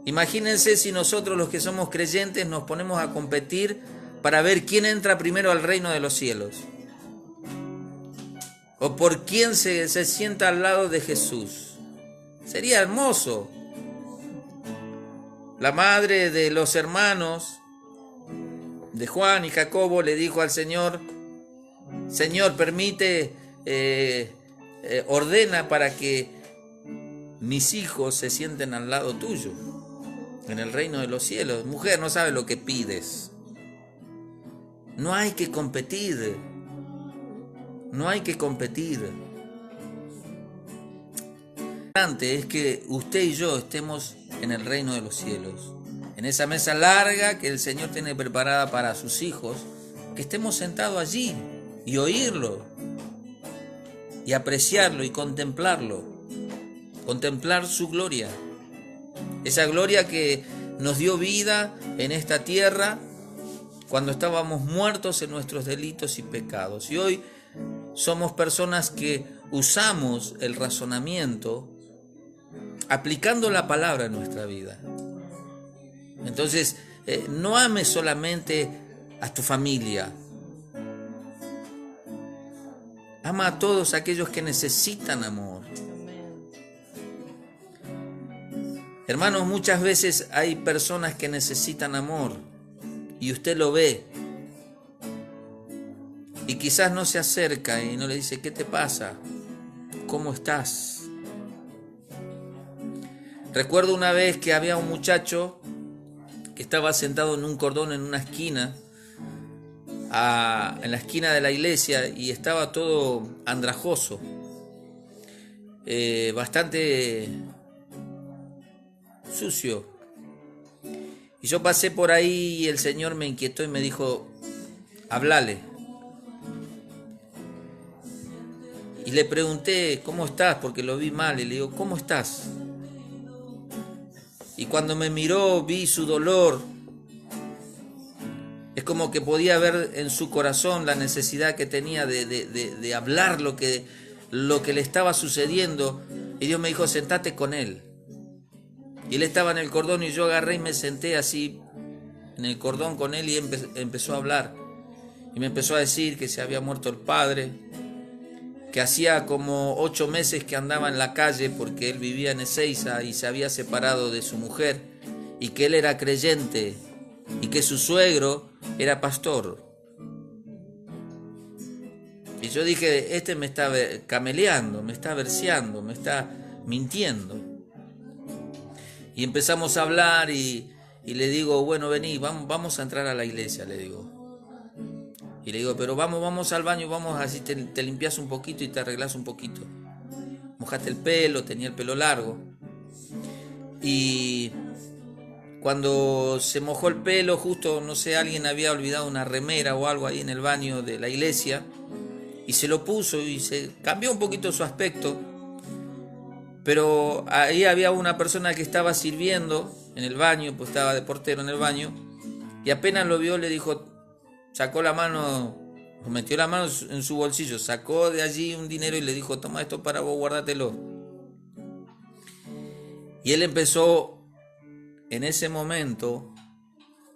Imagínense si nosotros los que somos creyentes nos ponemos a competir para ver quién entra primero al reino de los cielos. O por quién se sienta al lado de Jesús. Sería hermoso. La madre de los hermanos de Juan y Jacobo le dijo al Señor: Señor, permite, ordena para que mis hijos se sienten al lado tuyo, en el reino de los cielos. Mujer, no sabes lo que pides. No hay que competir. No hay que competir. Lo importante es que usted y yo estemos en el reino de los cielos, en esa mesa larga que el Señor tiene preparada para sus hijos, que estemos sentados allí y oírlo y apreciarlo y contemplarlo, contemplar su gloria, esa gloria que nos dio vida en esta tierra cuando estábamos muertos en nuestros delitos y pecados, y hoy somos personas que usamos el razonamiento aplicando la palabra en nuestra vida. Entonces, no ames solamente a tu familia. Ama a todos aquellos que necesitan amor. Hermanos, muchas veces hay personas que necesitan amor y usted lo ve. Y quizás no se acerca y no le dice: ¿qué te pasa? ¿Cómo estás? Recuerdo una vez que había un muchacho que estaba sentado en un cordón en una esquina, en la esquina de la iglesia, y estaba todo andrajoso, bastante sucio. Y yo pasé por ahí y el Señor me inquietó y me dijo: háblale. Y le pregunté: ¿cómo estás? Porque lo vi mal. Y le digo: ¿cómo estás? Y cuando me miró vi su dolor. Es como que podía ver en su corazón la necesidad que tenía de hablar lo que le estaba sucediendo. Y Dios me dijo: sentate con él. Y él estaba en el cordón y yo agarré y me senté así en el cordón con él y empezó a hablar. Y me empezó a decir que se había muerto el padre, que hacía como 8 meses que andaba en la calle porque él vivía en Ezeiza y se había separado de su mujer, y que él era creyente y que su suegro era pastor. Y yo dije: este me está cameleando, me está verseando, me está mintiendo. Y empezamos a hablar y le digo: bueno, vení, vamos a entrar a la iglesia, le digo. Y le digo: pero vamos al baño, vamos, así te limpias un poquito y te arreglas un poquito. Mojaste el pelo, tenía el pelo largo. Y cuando se mojó el pelo, justo, no sé, alguien había olvidado una remera o algo ahí en el baño de la iglesia, y se lo puso y se cambió un poquito su aspecto. Pero ahí había una persona que estaba sirviendo en el baño, pues estaba de portero en el baño, y apenas lo vio le dijo: sacó la mano, metió la mano en su bolsillo, sacó de allí un dinero y le dijo, toma esto para vos, guárdatelo. Y él empezó en ese momento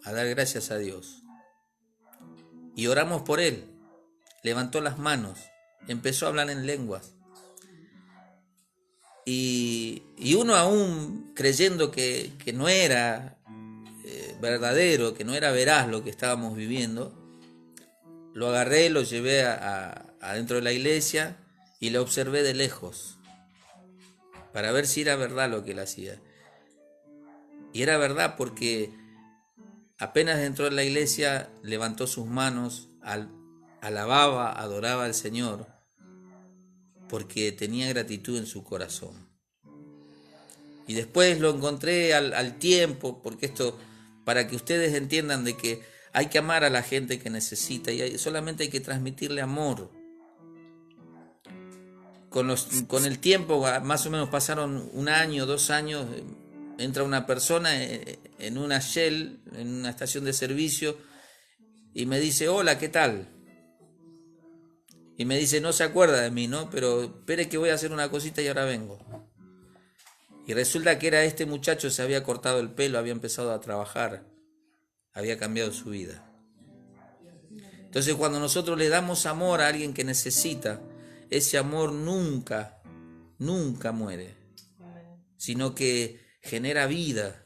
a dar gracias a Dios. Y oramos por él. Levantó las manos, empezó a hablar en lenguas. Y uno aún creyendo que no era verdadero, que no era veraz lo que estábamos viviendo, lo agarré, lo llevé adentro de la iglesia y lo observé de lejos para ver si era verdad lo que él hacía. Y era verdad porque apenas entró en la iglesia, levantó sus manos, alababa, adoraba al Señor, porque tenía gratitud en su corazón. Y después lo encontré al tiempo, porque esto, para que ustedes entiendan de que hay que amar a la gente que necesita y solamente hay que transmitirle amor. Con el tiempo, más o menos pasaron 1 año, 2 años, entra una persona en una Shell, en una estación de servicio, y me dice, hola, ¿qué tal? Y me dice, no se acuerda de mí, ¿no? Pero espere que voy a hacer una cosita y ahora vengo. Y resulta que era este muchacho, se había cortado el pelo, había empezado a trabajar, había cambiado su vida. Entonces cuando nosotros le damos amor a alguien que necesita, ese amor nunca muere, sino que genera vida.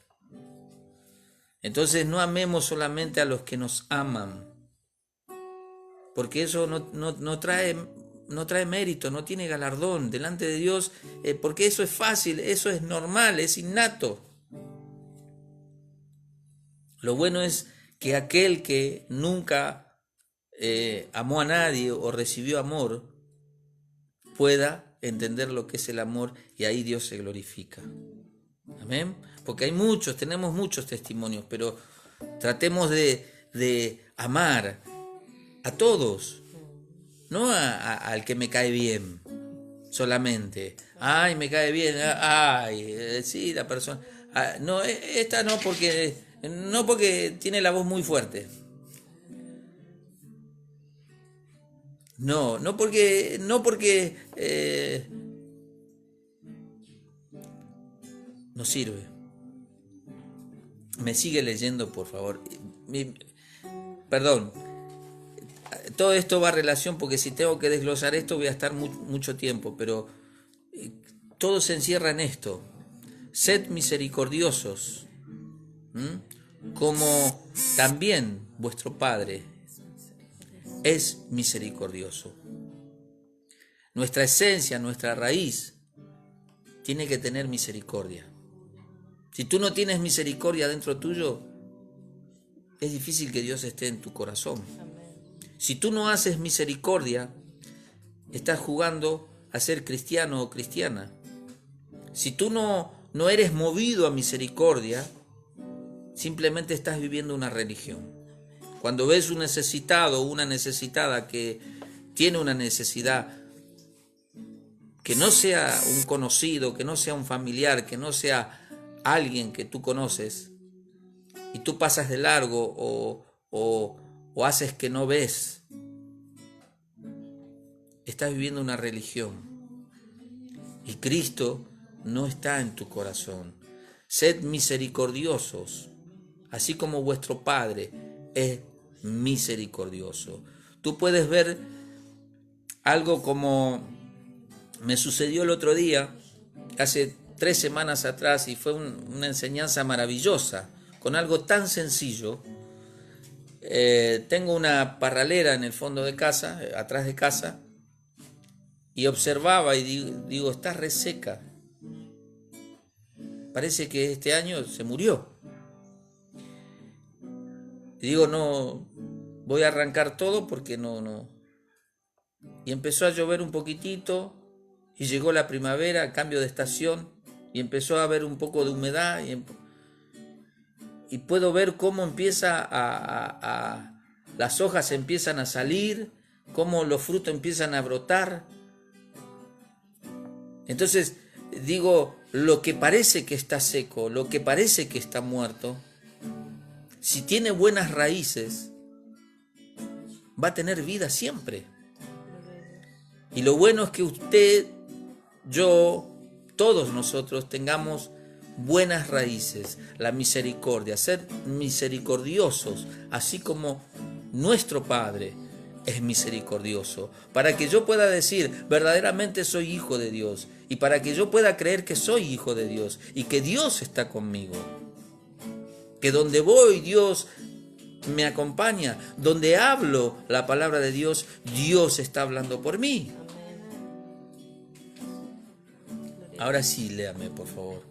Entonces no amemos solamente a los que nos aman, porque eso no trae mérito, no tiene galardón delante de Dios, porque eso es fácil, eso es normal, es innato. Lo bueno es que aquel que nunca amó a nadie o recibió amor, pueda entender lo que es el amor y ahí Dios se glorifica. Amén. Porque tenemos muchos testimonios, pero tratemos de amar a todos, no al que me cae bien solamente. Ay, me cae bien, ay, sí, la persona. No, esta no porque tiene la voz muy fuerte. No porque no sirve. Me sigue leyendo, por favor. Perdón. Todo esto va a relación, porque si tengo que desglosar esto voy a estar mucho tiempo, pero todo se encierra en esto. Sed misericordiosos, como también vuestro Padre es misericordioso. Nuestra esencia, nuestra raíz, tiene que tener misericordia. Si tú no tienes misericordia dentro tuyo, es difícil que Dios esté en tu corazón. Si tú no haces misericordia, estás jugando a ser cristiano o cristiana. Si tú no eres movido a misericordia, simplemente estás viviendo una religión. Cuando ves un necesitado o una necesitada que tiene una necesidad, que no sea un conocido, que no sea un familiar, que no sea alguien que tú conoces, y tú pasas de largo o haces que no ves, estás viviendo una religión. Y Cristo no está en tu corazón. Sed misericordiosos, así como vuestro Padre es misericordioso. Tú puedes ver algo como me sucedió el otro día, hace 3 semanas atrás, y fue una enseñanza maravillosa, con algo tan sencillo. Tengo una parralera en el fondo de casa, atrás de casa, y observaba y digo, está reseca. Parece que este año se murió. Y digo, no, voy a arrancar todo porque no. Y empezó a llover un poquitito, y llegó la primavera, el cambio de estación, y empezó a haber un poco de humedad, y puedo ver cómo empieza las hojas empiezan a salir, cómo los frutos empiezan a brotar. Entonces digo, lo que parece que está seco, lo que parece que está muerto, si tiene buenas raíces, va a tener vida siempre. Y lo bueno es que usted, yo, todos nosotros tengamos buenas raíces, la misericordia, ser misericordiosos, así como nuestro Padre es misericordioso, para que yo pueda decir, verdaderamente soy hijo de Dios, y para que yo pueda creer que soy hijo de Dios, y que Dios está conmigo, que donde voy Dios me acompaña, donde hablo la palabra de Dios, Dios está hablando por mí. Ahora sí, léame, por favor.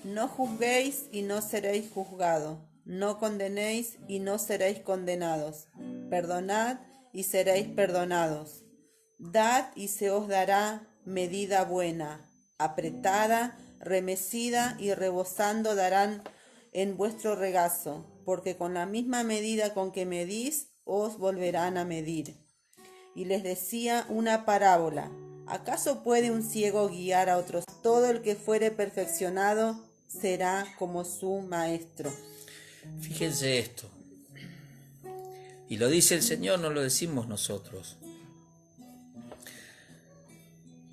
No juzguéis y no seréis juzgados. No condenéis y no seréis condenados. Perdonad y seréis perdonados. Dad y se os dará medida buena, apretada, remecida y rebosando darán en vuestro regazo, porque con la misma medida con que medís, os volverán a medir. Y les decía una parábola. ¿Acaso puede un ciego guiar a otros? Todo el que fuere perfeccionado será como su maestro. Fíjense esto. Y lo dice el Señor, no lo decimos nosotros.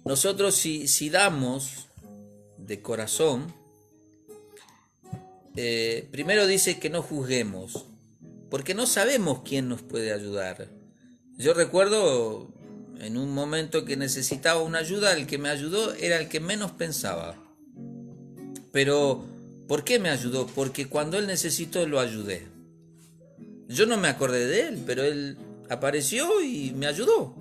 Nosotros si damos de corazón, primero dice que no juzguemos, porque no sabemos quién nos puede ayudar. Yo recuerdo en un momento que necesitaba una ayuda, el que me ayudó era el que menos pensaba. Pero, ¿por qué me ayudó? Porque cuando él necesitó lo ayudé. Yo no me acordé de él, pero él apareció y me ayudó.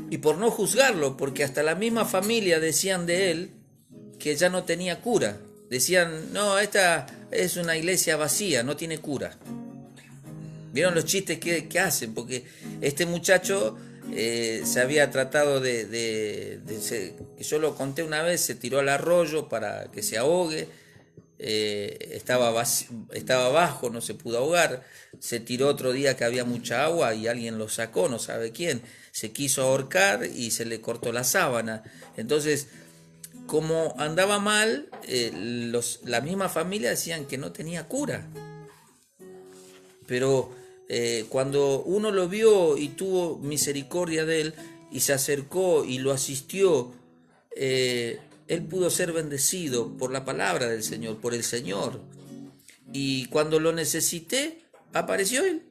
Y por no juzgarlo, porque hasta la misma familia decían de él que ya no tenía cura. Decían, no, esta es una iglesia vacía, no tiene cura. ¿Vieron los chistes que hacen? Porque este muchacho se había tratado que yo lo conté una vez, se tiró al arroyo para que se ahogue, estaba abajo, no se pudo ahogar, se tiró otro día que había mucha agua y alguien lo sacó, no sabe quién, se quiso ahorcar y se le cortó la sábana. Entonces, como andaba mal, la misma familia decían que no tenía cura. Pero cuando uno lo vio y tuvo misericordia de él y se acercó y lo asistió, él pudo ser bendecido por la palabra del Señor, por el Señor. Y cuando lo necesité, apareció él.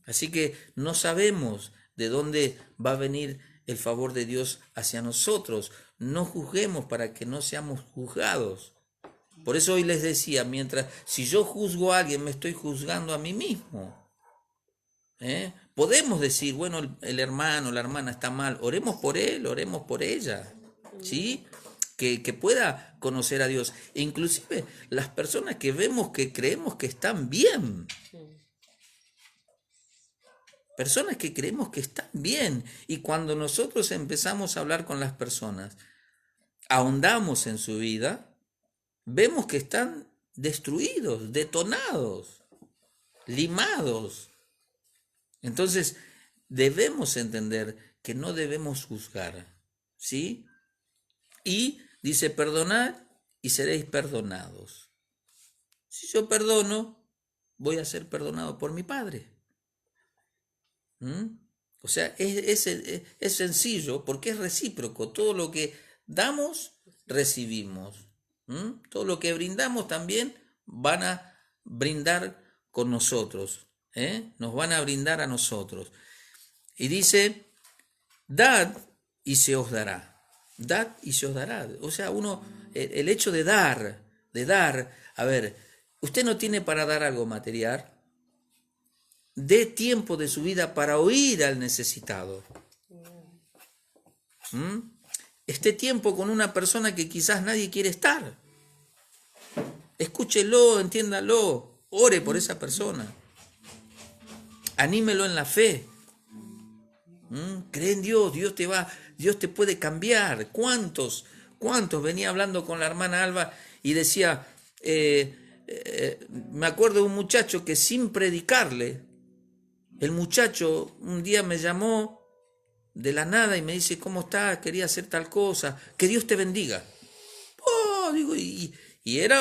Así que no sabemos de dónde va a venir el favor de Dios hacia nosotros. No juzguemos para que no seamos juzgados. Por eso hoy les decía, si yo juzgo a alguien, me estoy juzgando a mí mismo. Podemos decir, bueno, el hermano, la hermana está mal, oremos por él, oremos por ella, ¿sí? Que pueda conocer a Dios. E inclusive las personas que vemos que creemos que están bien. Personas que creemos que están bien. Y cuando nosotros empezamos a hablar con las personas, ahondamos en su vida, vemos que están destruidos, detonados, limados. Entonces, debemos entender que no debemos juzgar, ¿sí? Y dice, perdonad y seréis perdonados. Si yo perdono, voy a ser perdonado por mi Padre. O sea, es sencillo porque es recíproco. Todo lo que damos, recibimos. Todo lo que brindamos también van a brindar con nosotros. Nos van a brindar a nosotros. Y dice, dad y se os dará. Dad y se os dará. O sea, el hecho de dar, a ver, usted no tiene para dar algo material. Dé tiempo de su vida para oír al necesitado. Esté tiempo con una persona que quizás nadie quiere estar. Escúchelo, entiéndalo, ore por esa persona. Anímelo en la fe. Cree en Dios, Dios te puede cambiar. ¿Cuántos? Venía hablando con la hermana Alba y decía, me acuerdo de un muchacho que sin predicarle, el muchacho un día me llamó de la nada y me dice, ¿cómo estás? Quería hacer tal cosa. Que Dios te bendiga. Oh, digo, y era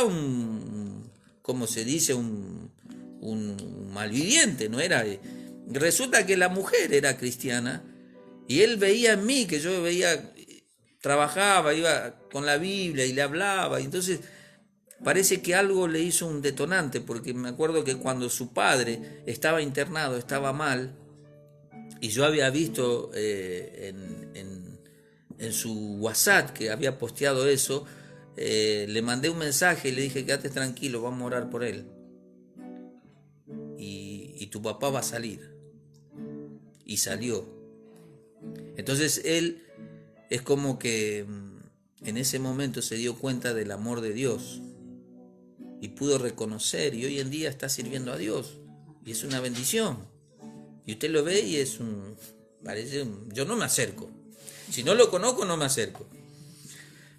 ¿cómo se dice? un malviviente, no era. Resulta que la mujer era cristiana y él veía en mí que yo veía, trabajaba, iba con la Biblia y le hablaba, y entonces parece que algo le hizo un detonante, porque me acuerdo que cuando su padre estaba internado, estaba mal, y yo había visto en su WhatsApp que había posteado eso, le mandé un mensaje y le dije, quédate tranquilo, vamos a orar por él. Y tu papá va a salir. Y salió. Entonces él es como que en ese momento se dio cuenta del amor de Dios y pudo reconocer, y hoy en día está sirviendo a Dios y es una bendición. Y usted lo ve y yo no me acerco. Si no lo conozco, no me acerco.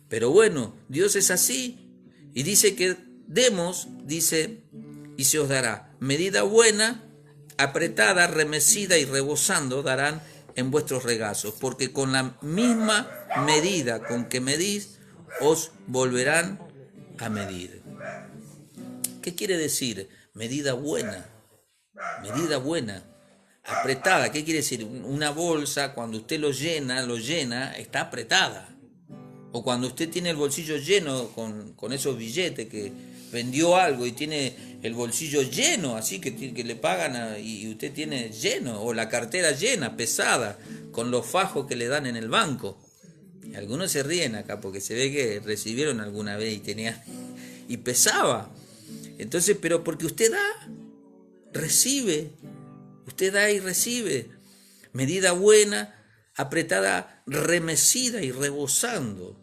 Pero bueno, Dios es así y dice que demos, dice, y se os dará. Medida buena, apretada, remecida y rebosando darán en vuestros regazos, porque con la misma medida con que medís, os volverán a medir. ¿Qué quiere decir? Medida buena, apretada. ¿Qué quiere decir? Una bolsa, cuando usted lo llena, está apretada. O cuando usted tiene el bolsillo lleno con esos billetes que vendió algo y tiene el bolsillo lleno, así que le pagan y usted tiene lleno, o la cartera llena, pesada, con los fajos que le dan en el banco. Y algunos se ríen acá porque se ve que recibieron alguna vez y pesaba. Entonces, pero porque usted da, recibe, usted da y recibe. Medida buena, apretada, remecida y rebosando.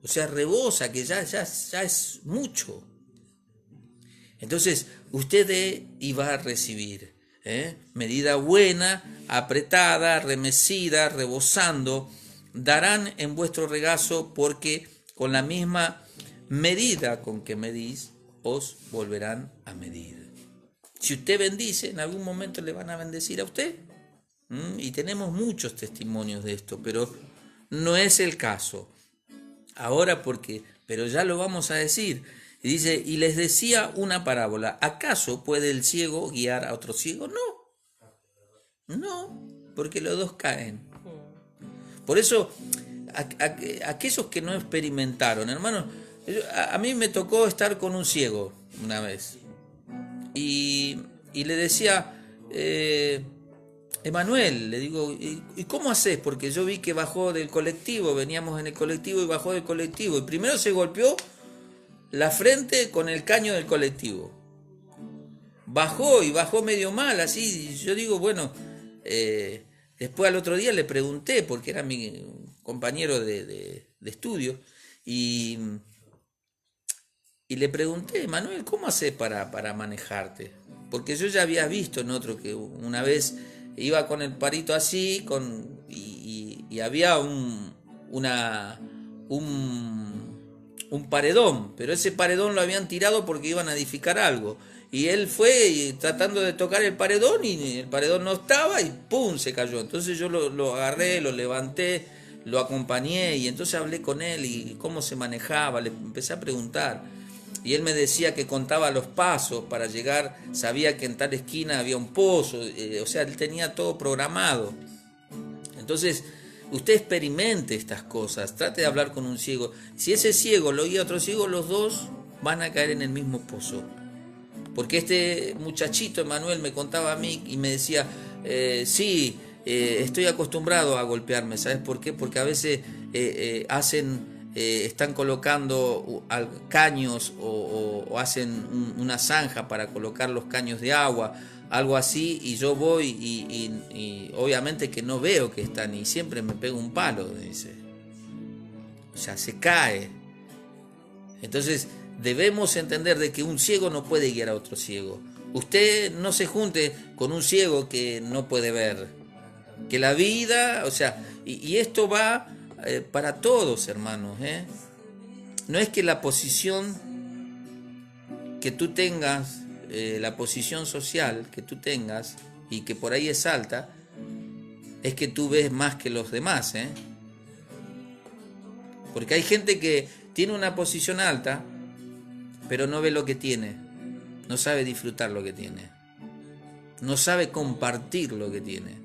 O sea, rebosa, que ya es mucho. Entonces, usted dé y va a recibir. Medida buena, apretada, remecida, rebosando, darán en vuestro regazo, porque con la misma medida con que medís, os volverán a medir. Si usted bendice, en algún momento le van a bendecir a usted. Y tenemos muchos testimonios de esto, pero no es el caso. Ahora pero ya lo vamos a decir. Y dice, y les decía una parábola. ¿Acaso puede el ciego guiar a otro ciego? No, porque los dos caen. Por eso, aquellos que no experimentaron, hermanos, a mí me tocó estar con un ciego una vez. Y le decía, Emanuel, le digo, ¿y cómo haces? Porque yo vi que bajó del colectivo, veníamos en el colectivo y bajó del colectivo. Y primero se golpeó la frente con el caño del colectivo. Bajó medio mal, así. Y yo digo, bueno, después al otro día le pregunté, porque era mi compañero de estudio, y le pregunté, Emanuel, ¿cómo haces para manejarte? Porque yo ya había visto en otro que una vez iba con el parito así, y había un paredón, pero ese paredón lo habían tirado porque iban a edificar algo. Y él fue tratando de tocar el paredón y el paredón no estaba y ¡pum! Se cayó. Entonces yo lo agarré, lo levanté, lo acompañé y entonces hablé con él y cómo se manejaba, le empecé a preguntar. Y él me decía que contaba los pasos para llegar, sabía que en tal esquina había un pozo, o sea, él tenía todo programado. Entonces, usted experimente estas cosas, trate de hablar con un ciego. Si ese ciego lo guía a otro ciego, los dos van a caer en el mismo pozo. Porque este muchachito, Emanuel, me contaba a mí y me decía, sí, estoy acostumbrado a golpearme, ¿sabes por qué? Porque a veces están colocando caños o hacen una zanja para colocar los caños de agua, algo así, y yo voy y obviamente que no veo que están y siempre me pego un palo, dice. O sea, se cae. Entonces debemos entender de que un ciego no puede guiar a otro ciego. Usted no se junte con un ciego que no puede ver. Que la vida, o sea, y esto va para todos, hermanos. No es que la posición que tú tengas, la posición social que tú tengas y que por ahí es alta, es que tú ves más que los demás. Porque hay gente que tiene una posición alta, pero no ve lo que tiene. no sabe disfrutar lo que tiene, no sabe compartir lo que tiene.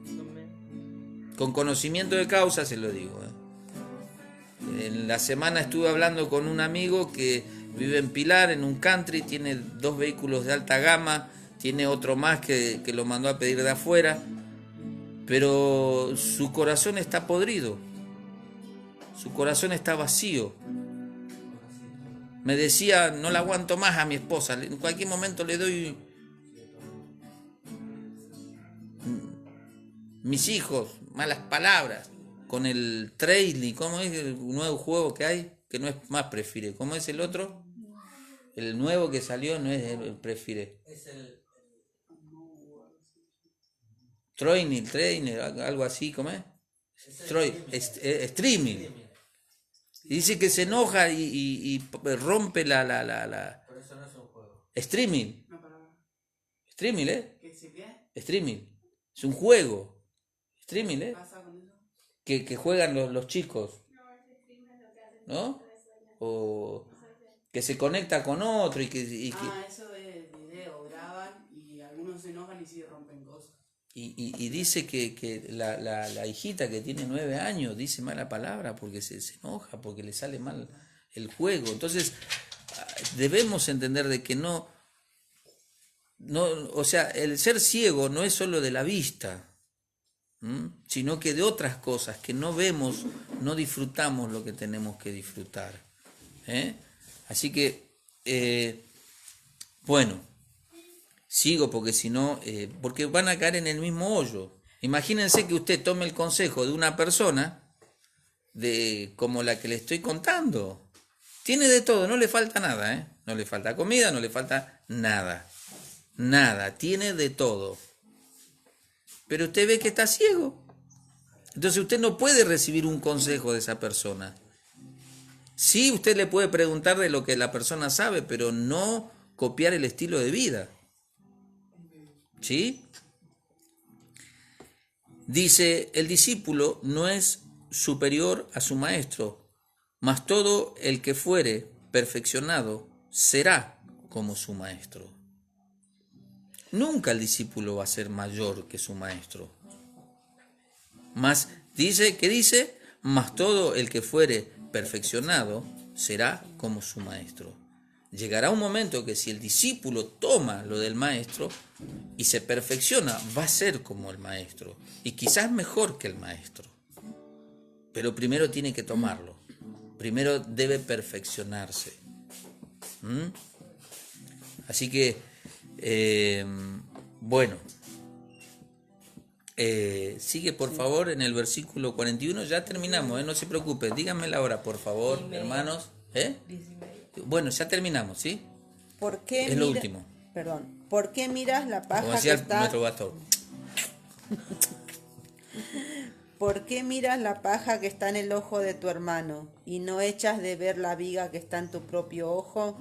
Con conocimiento de causa se lo digo. En la semana estuve hablando con un amigo que vive en Pilar, en un country, tiene 2 vehículos de alta gama, tiene otro más que lo mandó a pedir de afuera, pero su corazón está podrido, su corazón está vacío. Me decía, no la aguanto más a mi esposa, en cualquier momento le doy mis hijos, malas palabras, con el Trailing, ¿cómo es el nuevo juego que hay? Que no es más Prefiere, ¿cómo es el otro? El nuevo que salió no es el Prefiere. Es el Trainer, algo así, ¿cómo es? Streaming. Y dice que se enoja y rompe la... Pero eso no es un juego. Streaming. Streaming, ¿eh? Streaming. Es un juego. Streaming, ¿eh? Que juegan los chicos. ¿No? O que se conecta con otro y que... eso es video, graban y algunos se enojan y sí rompen cosas. Y dice que la hijita que tiene 9 años dice mala palabra porque se enoja, porque le sale mal el juego. Entonces, debemos entender de que no, o sea, el ser ciego no es solo de la vista, sino que de otras cosas que no vemos, no disfrutamos lo que tenemos que disfrutar. Así que, bueno, sigo porque si no, porque van a caer en el mismo hoyo. Imagínense que usted tome el consejo de una persona como la que le estoy contando. Tiene de todo, no le falta nada, no le falta comida, no le falta nada. Nada, tiene de todo. Pero usted ve que está ciego. Entonces usted no puede recibir un consejo de esa persona. Sí, usted le puede preguntar de lo que la persona sabe, pero no copiar el estilo de vida. ¿Sí? Dice, el discípulo no es superior a su maestro, mas todo el que fuere perfeccionado será como su maestro. Nunca el discípulo va a ser mayor que su maestro. Mas dice, ¿qué dice? Mas todo el que fuere perfeccionado será como su maestro. Llegará un momento que si el discípulo toma lo del maestro y se perfecciona, va a ser como el maestro. Y quizás mejor que el maestro. Pero primero tiene que tomarlo. Primero debe perfeccionarse. Así que, bueno. Sigue por favor en el versículo 41. Ya terminamos, no se preocupen. Díganme la hora, por favor, hermanos. Bueno, ya terminamos, ¿sí? ¿Por qué es lo último. Perdón. ¿Por qué miras la paja Como decía que está? nuestro pastor. ¿Por qué miras la paja que está en el ojo de tu hermano y no echas de ver la viga que está en tu propio ojo?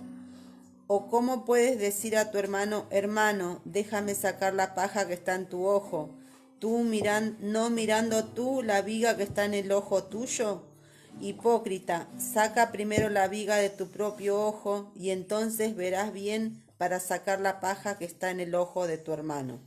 ¿O cómo puedes decir a tu hermano, hermano, déjame sacar la paja que está en tu ojo, no mirando tú la viga que está en el ojo tuyo? Hipócrita, saca primero la viga de tu propio ojo y entonces verás bien para sacar la paja que está en el ojo de tu hermano.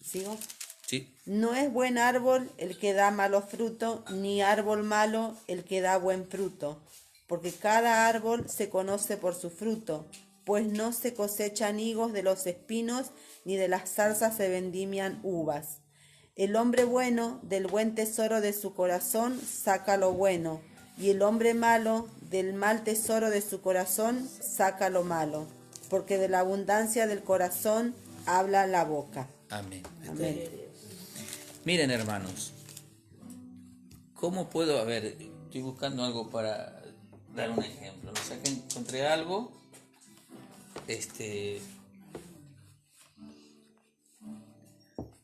¿Sigo? Sí. No es buen árbol el que da malos frutos, ni árbol malo el que da buen fruto, porque cada árbol se conoce por su fruto, pues no se cosechan higos de los espinos, ni de las zarzas se vendimian uvas. El hombre bueno del buen tesoro de su corazón saca lo bueno, y el hombre malo del mal tesoro de su corazón saca lo malo, porque de la abundancia del corazón habla la boca. Amén. Amén. Miren, hermanos, ¿cómo puedo? A ver, estoy buscando algo para dar un ejemplo. No sé que encontré algo.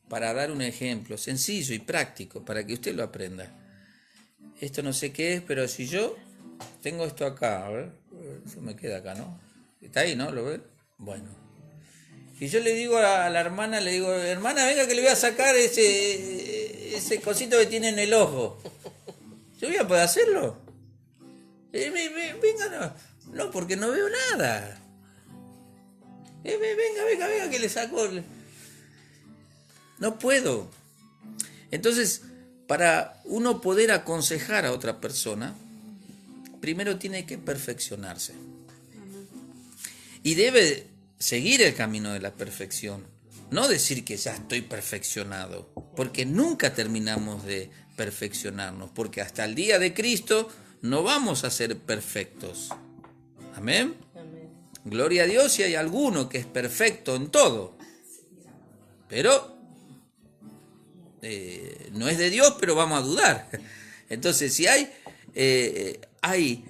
Para dar un ejemplo sencillo y práctico, para que usted lo aprenda. Esto no sé qué es, pero si yo tengo esto acá, a ver, eso me queda acá, ¿no? Está ahí, ¿no? ¿Lo ven? Bueno. Y yo le digo a la hermana, le digo, hermana, venga que le voy a sacar ese cosito que tiene en el ojo. ¿Yo voy a poder hacerlo? Venga, no, porque no veo nada. Venga, que le saco. No puedo. Entonces, para uno poder aconsejar a otra persona, primero tiene que perfeccionarse. Y debe seguir el camino de la perfección. No decir que ya estoy perfeccionado, porque nunca terminamos de perfeccionarnos, porque hasta el día de Cristo no vamos a ser perfectos. Amén. Gloria a Dios si hay alguno que es perfecto en todo. Pero no es de Dios, pero vamos a dudar. Entonces, si hay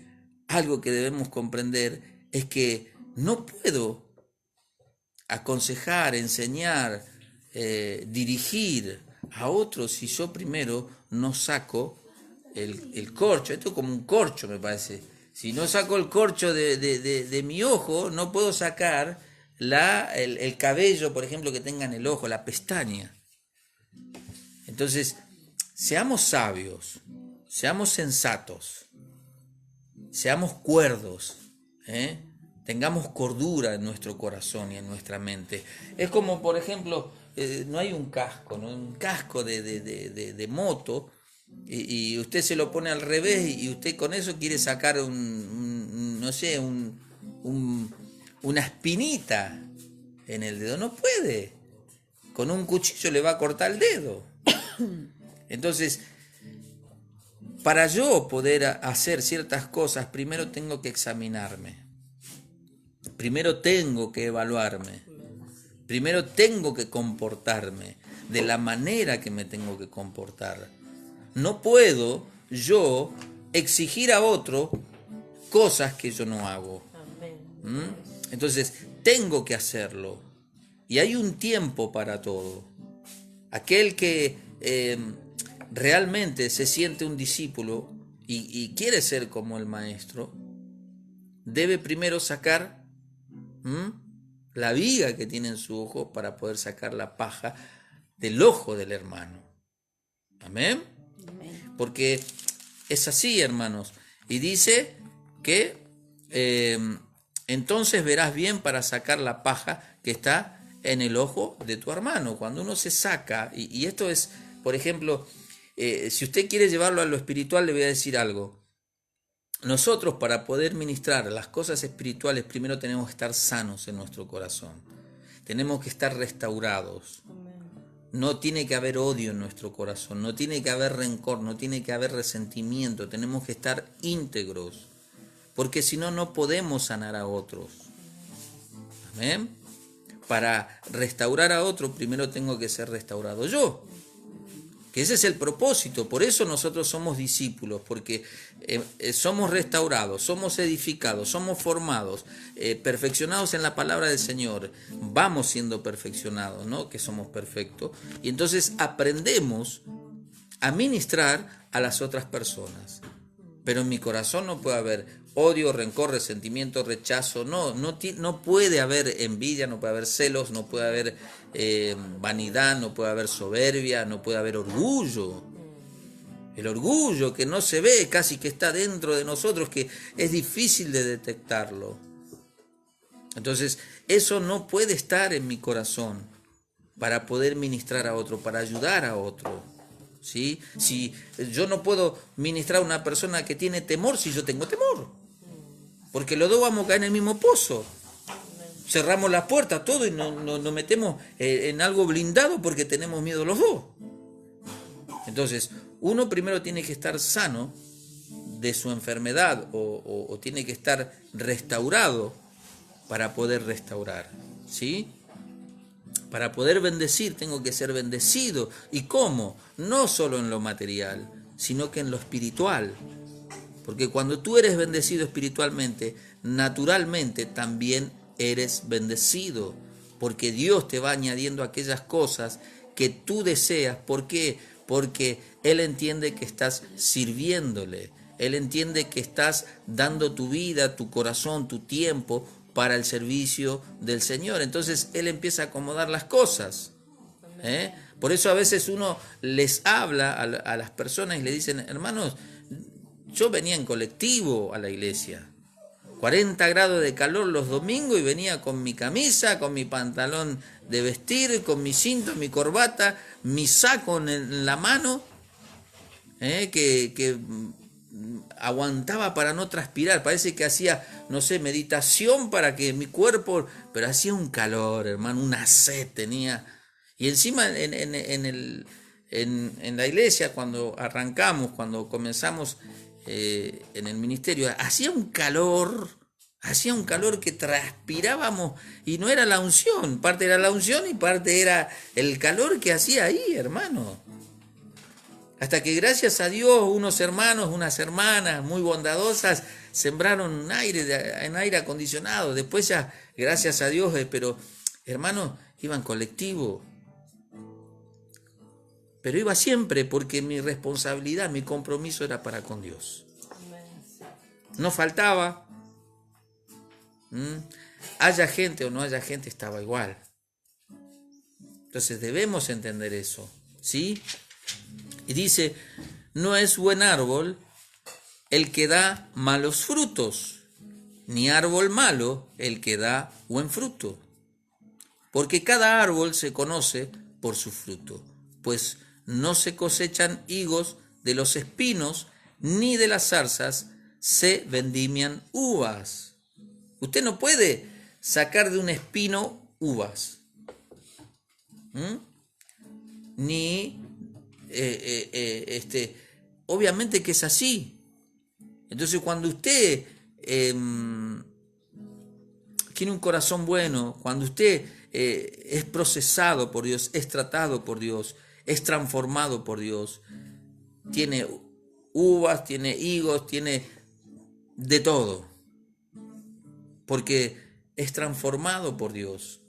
algo que debemos comprender, es que no puedo aconsejar, enseñar, dirigir a otros si yo primero no saco el corcho. Esto es como un corcho, me parece. Si no saco el corcho de mi ojo, no puedo sacar el cabello, por ejemplo, que tenga en el ojo, la pestaña. Entonces, seamos sabios, seamos sensatos, seamos cuerdos, tengamos cordura en nuestro corazón y en nuestra mente. Es como, por ejemplo, no hay un casco, ¿no? Un casco de moto, y usted se lo pone al revés y usted con eso quiere sacar una espinita en el dedo. No puede. Con un cuchillo le va a cortar el dedo. Entonces, para yo poder hacer ciertas cosas, primero tengo que examinarme. Primero tengo que evaluarme. Primero tengo que comportarme de la manera que me tengo que comportar. No puedo yo exigir a otro cosas que yo no hago. Entonces, tengo que hacerlo. Y hay un tiempo para todo. Aquel que realmente se siente un discípulo y quiere ser como el maestro, debe primero sacar la viga que tiene en su ojo para poder sacar la paja del ojo del hermano. Amén. Porque es así, hermanos. Y dice que entonces verás bien para sacar la paja que está en el ojo de tu hermano. Cuando uno se saca, y esto es, por ejemplo, si usted quiere llevarlo a lo espiritual, le voy a decir algo. Nosotros, para poder ministrar las cosas espirituales, primero tenemos que estar sanos en nuestro corazón. Tenemos que estar restaurados. No tiene que haber odio en nuestro corazón, no tiene que haber rencor, no tiene que haber resentimiento. Tenemos que estar íntegros, porque si no, no podemos sanar a otros. Amén. Para restaurar a otro, primero tengo que ser restaurado yo. Que ese es el propósito. Por eso nosotros somos discípulos, porque somos restaurados, somos edificados, somos formados, perfeccionados en la palabra del Señor. Vamos siendo perfeccionados, ¿no? Que somos perfectos. Y entonces aprendemos a ministrar a las otras personas. Pero en mi corazón no puede haber odio, rencor, resentimiento, rechazo. No puede haber envidia, no puede haber celos, no puede haber vanidad, no puede haber soberbia, no puede haber orgullo. El orgullo que no se ve, casi que está dentro de nosotros, que es difícil de detectarlo. Entonces, eso no puede estar en mi corazón para poder ministrar a otro, para ayudar a otro. ¿Sí? Si yo no puedo ministrar a una persona que tiene temor si yo tengo temor, porque los dos vamos a caer en el mismo pozo. Cerramos las puertas, todo, y nos metemos en algo blindado porque tenemos miedo los dos. Entonces, uno primero tiene que estar sano de su enfermedad o tiene que estar restaurado para poder restaurar, ¿sí? Para poder bendecir tengo que ser bendecido. ¿Y cómo? No solo en lo material, sino que en lo espiritual. Porque cuando tú eres bendecido espiritualmente, naturalmente también eres bendecido. Porque Dios te va añadiendo aquellas cosas que tú deseas. ¿Por qué? Porque Él entiende que estás sirviéndole. Él entiende que estás dando tu vida, tu corazón, tu tiempo para el servicio del Señor. Entonces Él empieza a acomodar las cosas. Por eso a veces uno les habla a las personas y le dicen: hermanos, yo venía en colectivo a la iglesia. 40 grados de calor los domingos y venía con mi camisa, con mi pantalón de vestir, con mi cinto, mi corbata, mi saco en la mano, que aguantaba para no transpirar. Parece que hacía, no sé, meditación para que mi cuerpo, pero hacía un calor, hermano, una sed tenía. Y encima en la iglesia, cuando arrancamos, cuando comenzamos en el ministerio, hacía un calor que transpirábamos, y no era la unción, parte era la unción y parte era el calor que hacía ahí, hermano. Hasta que gracias a Dios unos hermanos, unas hermanas muy bondadosas sembraron en aire acondicionado. Después ya, gracias a Dios, pero hermano, iban colectivo. Pero iba siempre porque mi responsabilidad, mi compromiso era para con Dios. No faltaba. Haya gente o no haya gente, estaba igual. Entonces debemos entender eso, ¿sí? Y dice, no es buen árbol el que da malos frutos, ni árbol malo el que da buen fruto. Porque cada árbol se conoce por su fruto, pues no se cosechan higos de los espinos, ni de las zarzas se vendimian uvas. Usted no puede sacar de un espino uvas, ni obviamente que es así. Entonces cuando usted tiene un corazón bueno, cuando usted es procesado por Dios, es tratado por Dios, es transformado por Dios, tiene uvas, tiene higos, tiene de todo, porque es transformado por Dios.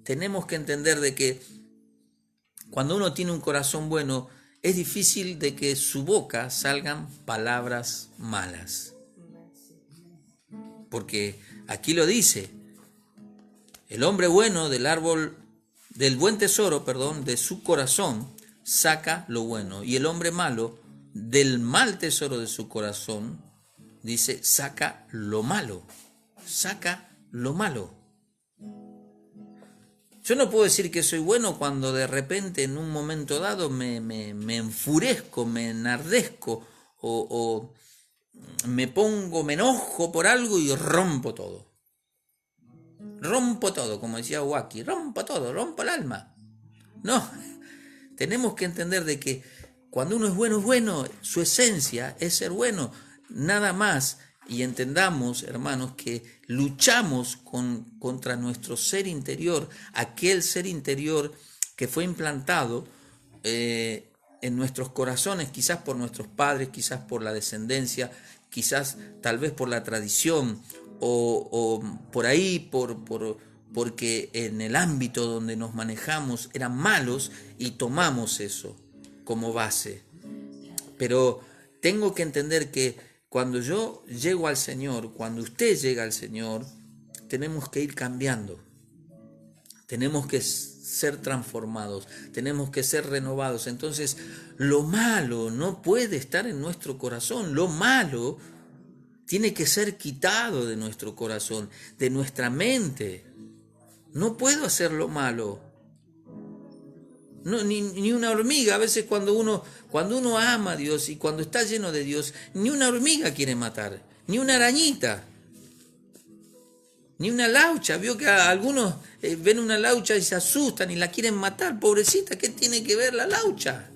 Tenemos que entender de que cuando uno tiene un corazón bueno, es difícil de que su boca salgan palabras malas. Porque aquí lo dice, el hombre bueno del buen tesoro, de su corazón, saca lo bueno. Y el hombre malo, del mal tesoro de su corazón, dice, saca lo malo. Saca lo malo. Yo no puedo decir que soy bueno cuando de repente en un momento dado me enfurezco, me enardezco o me enojo por algo y rompo todo. Rompo todo, como decía Waki, rompo todo, rompo el alma. No, tenemos que entender de que cuando uno es bueno, su esencia es ser bueno, nada más. Y entendamos, hermanos, que luchamos contra nuestro ser interior, aquel ser interior que fue implantado en nuestros corazones, quizás por nuestros padres, quizás por la descendencia, quizás tal vez por la tradición o por ahí, porque en el ámbito donde nos manejamos eran malos y tomamos eso como base. Pero tengo que entender que cuando yo llego al Señor, cuando usted llega al Señor, tenemos que ir cambiando. Tenemos que ser transformados, tenemos que ser renovados. Entonces, lo malo no puede estar en nuestro corazón. Lo malo tiene que ser quitado de nuestro corazón, de nuestra mente. No puedo hacer lo malo. No, ni una hormiga. A veces cuando uno ama a Dios y cuando está lleno de Dios, ni una hormiga quiere matar, ni una arañita, ni una laucha. Vio que algunos ven una laucha y se asustan y la quieren matar. Pobrecita, ¿qué tiene que ver la laucha?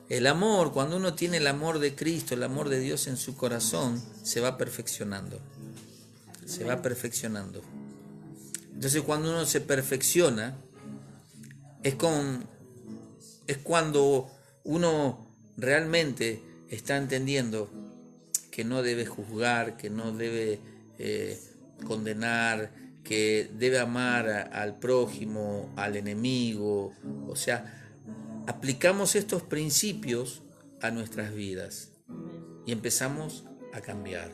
El amor, cuando uno tiene el amor de Cristo, el amor de Dios en su corazón, se va perfeccionando. Se va perfeccionando. Entonces cuando uno se perfecciona, es cuando uno realmente está entendiendo que no debe juzgar, que no debe condenar, que debe amar al prójimo, al enemigo. O sea, aplicamos estos principios a nuestras vidas y empezamos a cambiar.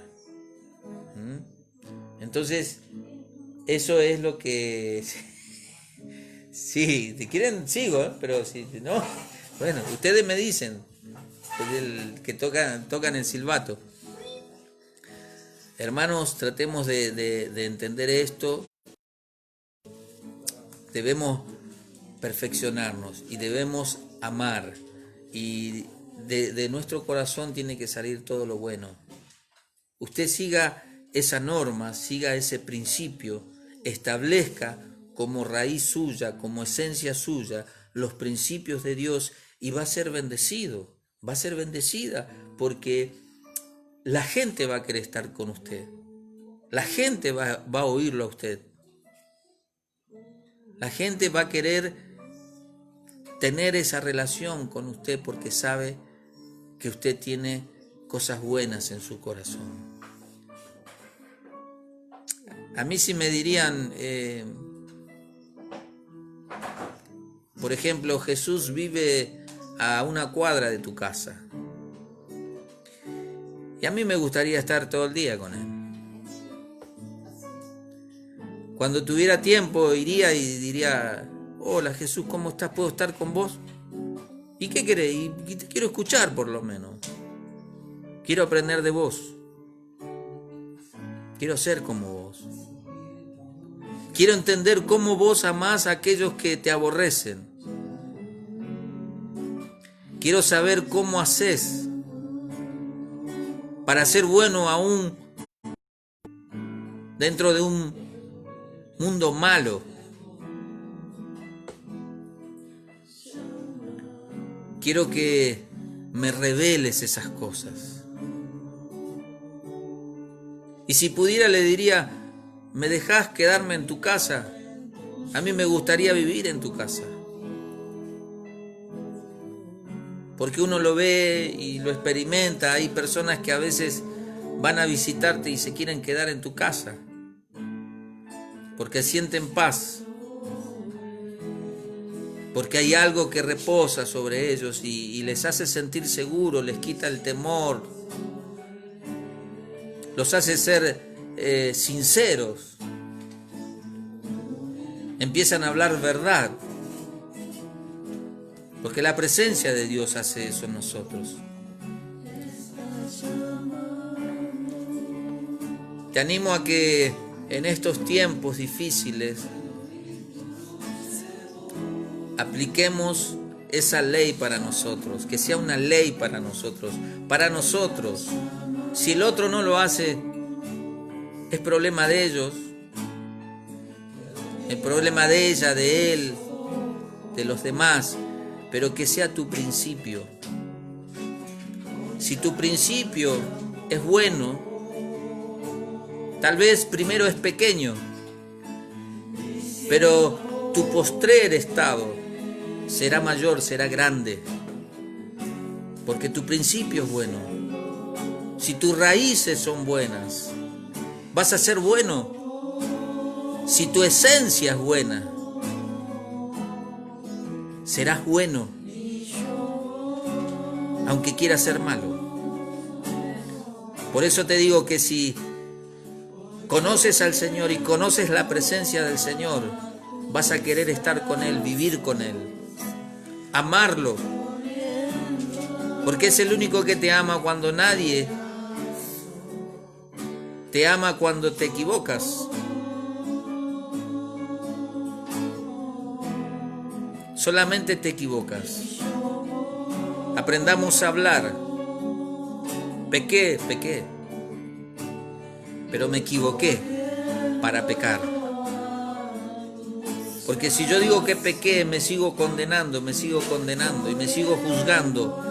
Entonces, eso es lo que... Sí, si quieren sigo, pero si no, Bueno, ustedes me dicen, el que tocan el silbato. Hermanos, tratemos de entender esto. Debemos perfeccionarnos y debemos amar. Y de nuestro corazón tiene que salir todo lo bueno. Usted siga esa norma, siga ese principio, establezca como raíz suya, como esencia suya, los principios de Dios y va a ser bendecido, va a ser bendecida, porque la gente va a querer estar con usted, la gente va a oírlo a usted, la gente va a querer tener esa relación con usted porque sabe que usted tiene cosas buenas en su corazón. A mí si me dirían, por ejemplo, Jesús vive a una cuadra de tu casa, y a mí me gustaría estar todo el día con él. Cuando tuviera tiempo iría y diría, hola Jesús, ¿cómo estás? ¿Puedo estar con vos? ¿Y qué querés? Y te quiero escuchar por lo menos. Quiero aprender de vos. Quiero ser como vos. Quiero entender cómo vos amás a aquellos que te aborrecen. Quiero saber cómo haces para ser bueno aún dentro de un mundo malo. Quiero que me reveles esas cosas. Y si pudiera le diría, ¿me dejás quedarme en tu casa? A mí me gustaría vivir en tu casa. Porque uno lo ve y lo experimenta. Hay personas que a veces van a visitarte y se quieren quedar en tu casa. Porque sienten paz. Porque hay algo que reposa sobre ellos y les hace sentir seguros, les quita el temor. Los hace ser sinceros. Empiezan a hablar verdad. Porque la presencia de Dios hace eso en nosotros. Te animo a que en estos tiempos difíciles apliquemos esa ley para nosotros, que sea una ley para nosotros. Si el otro no lo hace, es problema de ellos, el problema de ella, de él, de los demás, pero que sea tu principio. Si tu principio es bueno, tal vez primero es pequeño, pero tu postrer estado será mayor, será grande, porque tu principio es bueno. Si tus raíces son buenas, vas a ser bueno. Si tu esencia es buena, serás bueno, aunque quieras ser malo. Por eso te digo que si conoces al Señor y conoces la presencia del Señor, vas a querer estar con Él, vivir con Él, amarlo, porque es el único que te ama cuando nadie te ama cuando te equivocas. Solamente te equivocas. Aprendamos a hablar. Pequé, pero me equivoqué para pecar. Porque si yo digo que pequé, me sigo condenando y me sigo juzgando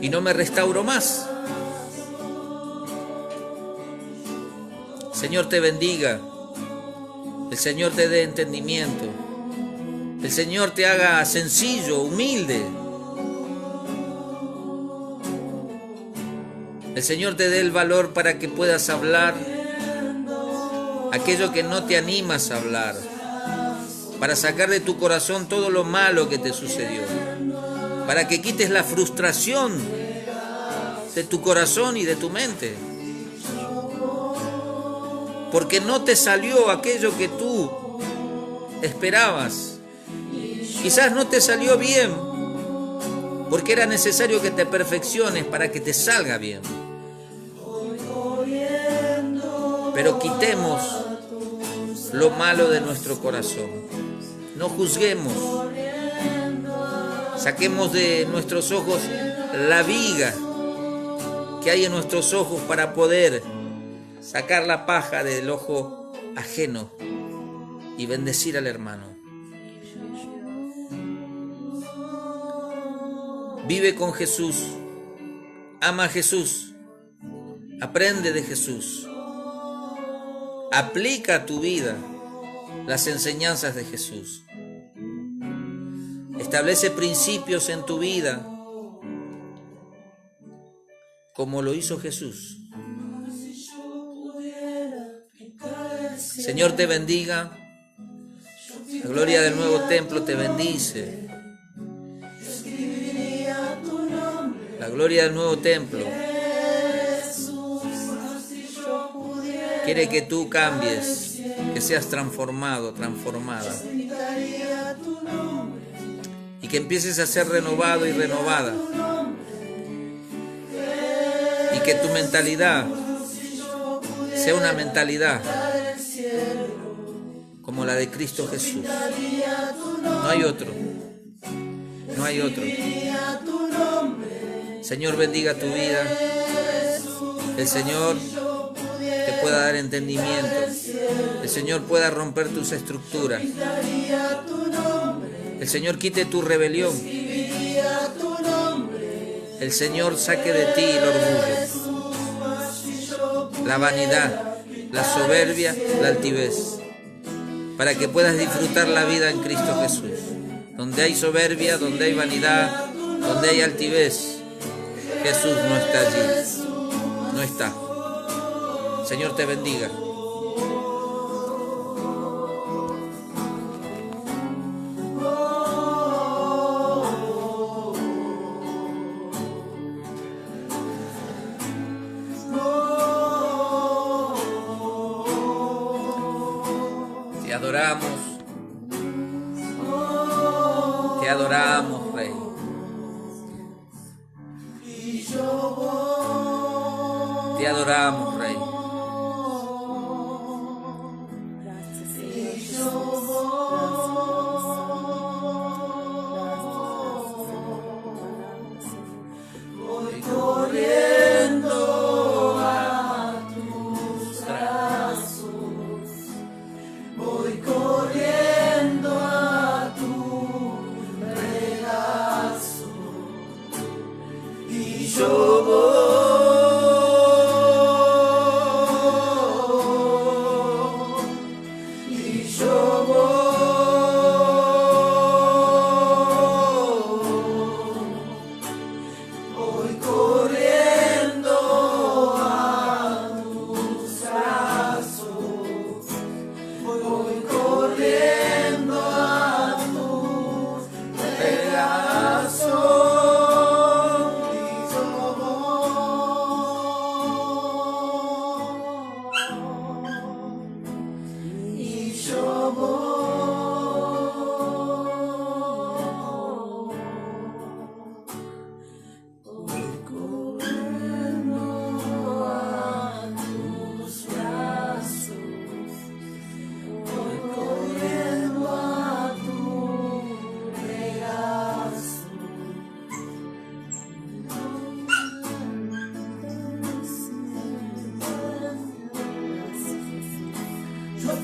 y no me restauro más. El Señor te bendiga, el Señor te dé entendimiento, el Señor te haga sencillo, humilde. El Señor te dé el valor para que puedas hablar aquello que no te animas a hablar, para sacar de tu corazón todo lo malo que te sucedió, para que quites la frustración de tu corazón y de tu mente, porque no te salió aquello que tú esperabas. Quizás no te salió bien, porque era necesario que te perfecciones para que te salga bien. Pero quitemos lo malo de nuestro corazón. No juzguemos. Saquemos de nuestros ojos la viga que hay en nuestros ojos para poder sacar la paja del ojo ajeno y bendecir al hermano. Vive con Jesús, ama a Jesús, aprende de Jesús, aplica a tu vida las enseñanzas de Jesús. Establece principios en tu vida como lo hizo Jesús. Señor te bendiga. La gloria del nuevo templo te bendice. La gloria del nuevo templo quiere que tú cambies, que seas transformado, transformada. Y que empieces a ser renovado y renovada. Y que tu mentalidad sea una mentalidad como la de Cristo Jesús. No hay otro. No hay otro. Señor, bendiga tu vida. El Señor te pueda dar entendimiento. El Señor pueda romper tus estructuras. El Señor quite tu rebelión. El Señor saque de ti el orgullo, la vanidad, la soberbia, la altivez, para que puedas disfrutar la vida en Cristo Jesús. Donde hay soberbia, donde hay vanidad, donde hay altivez, Jesús no está allí. No está. Señor te bendiga. Te adoramos. Te adoramos, Rey. Te adoramos, Rey. Voy corriendo a tus brazos. Voy corriendo a tu regazo. Y yo voy.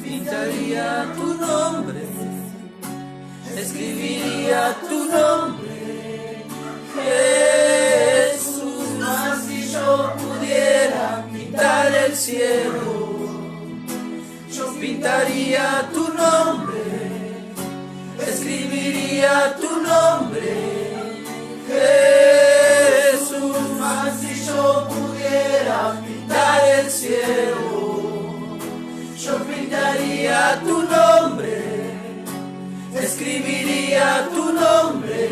Pintaría tu nombre, escribiría tu nombre, Jesús, mas si yo pudiera pintar el cielo, yo pintaría tu nombre, escribiría tu nombre, Jesús, mas si yo pudiera pintar el cielo, yo pintaría tu nombre, escribiría tu nombre,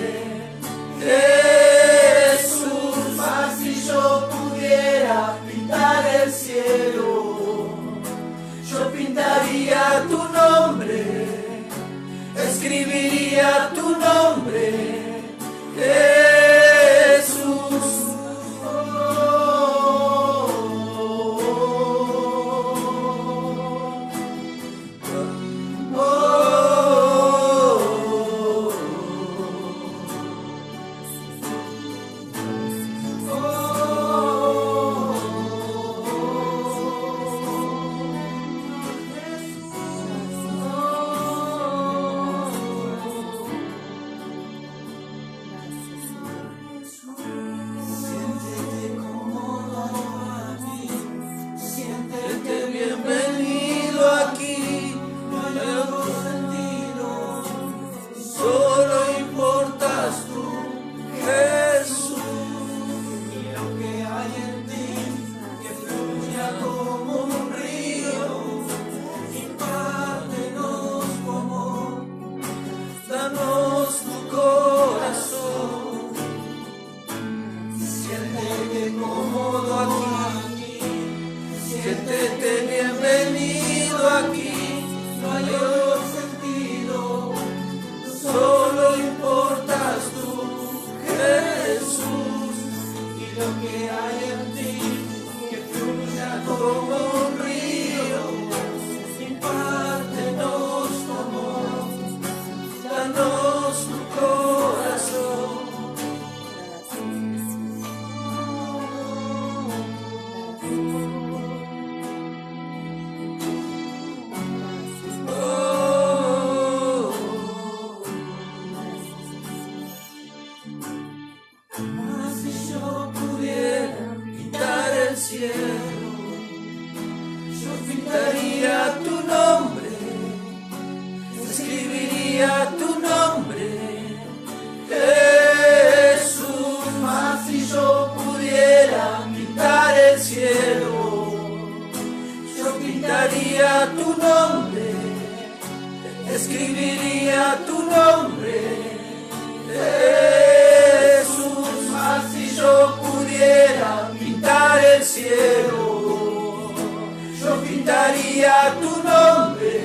Jesús, mas si yo pudiera pintar el cielo, yo pintaría tu nombre, escribiría tu nombre, Jesús. cielo. Yo pintaría tu nombre, escribiría tu nombre, Jesús. Mas si yo pudiera pintar el cielo, yo pintaría tu nombre, escribiría tu nombre, Jesús. Mas si yo pudiera pintar el cielo, yo pintaría tu nombre,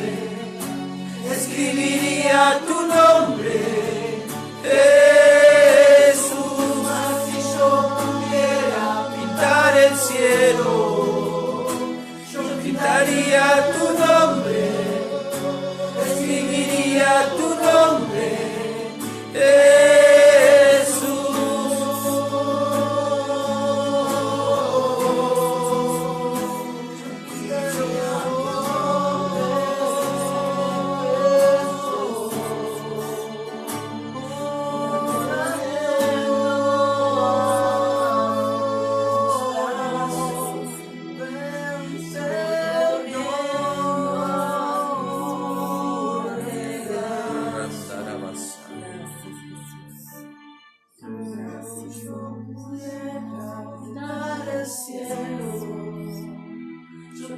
escribiría tu nombre, Jesús. Mas si yo pudiera pintar el cielo, yo pintaría tu nombre, escribiría tu nombre,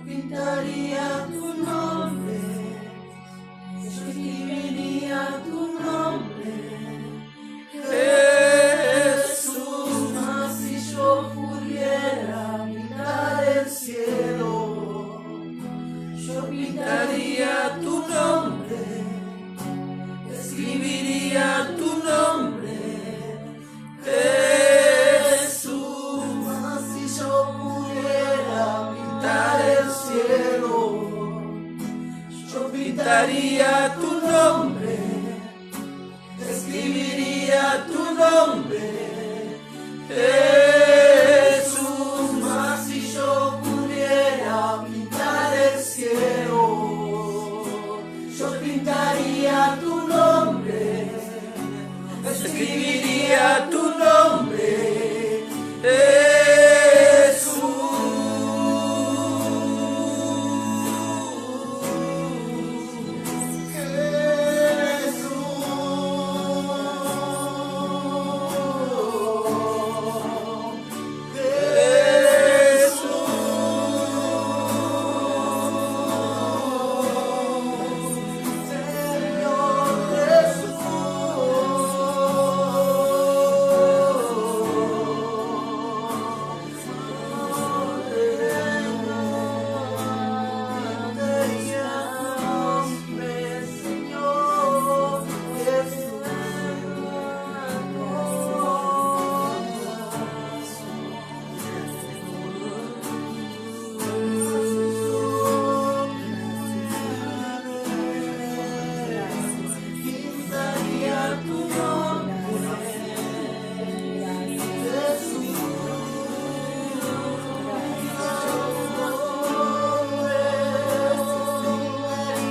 pintaría tu nombre, yo escribiría tu nombre, Jesús. Mas si yo pudiera pintar el cielo, yo pintaría tu nombre, escribiría tu nombre, Jesús. Mas si yo pudiera pintar el cielo, yo pintaría tu nombre, escribiría tu nombre, Jesús. Mas si yo pudiera pintar el cielo, yo pintaría tu nombre, escribiría tu nombre,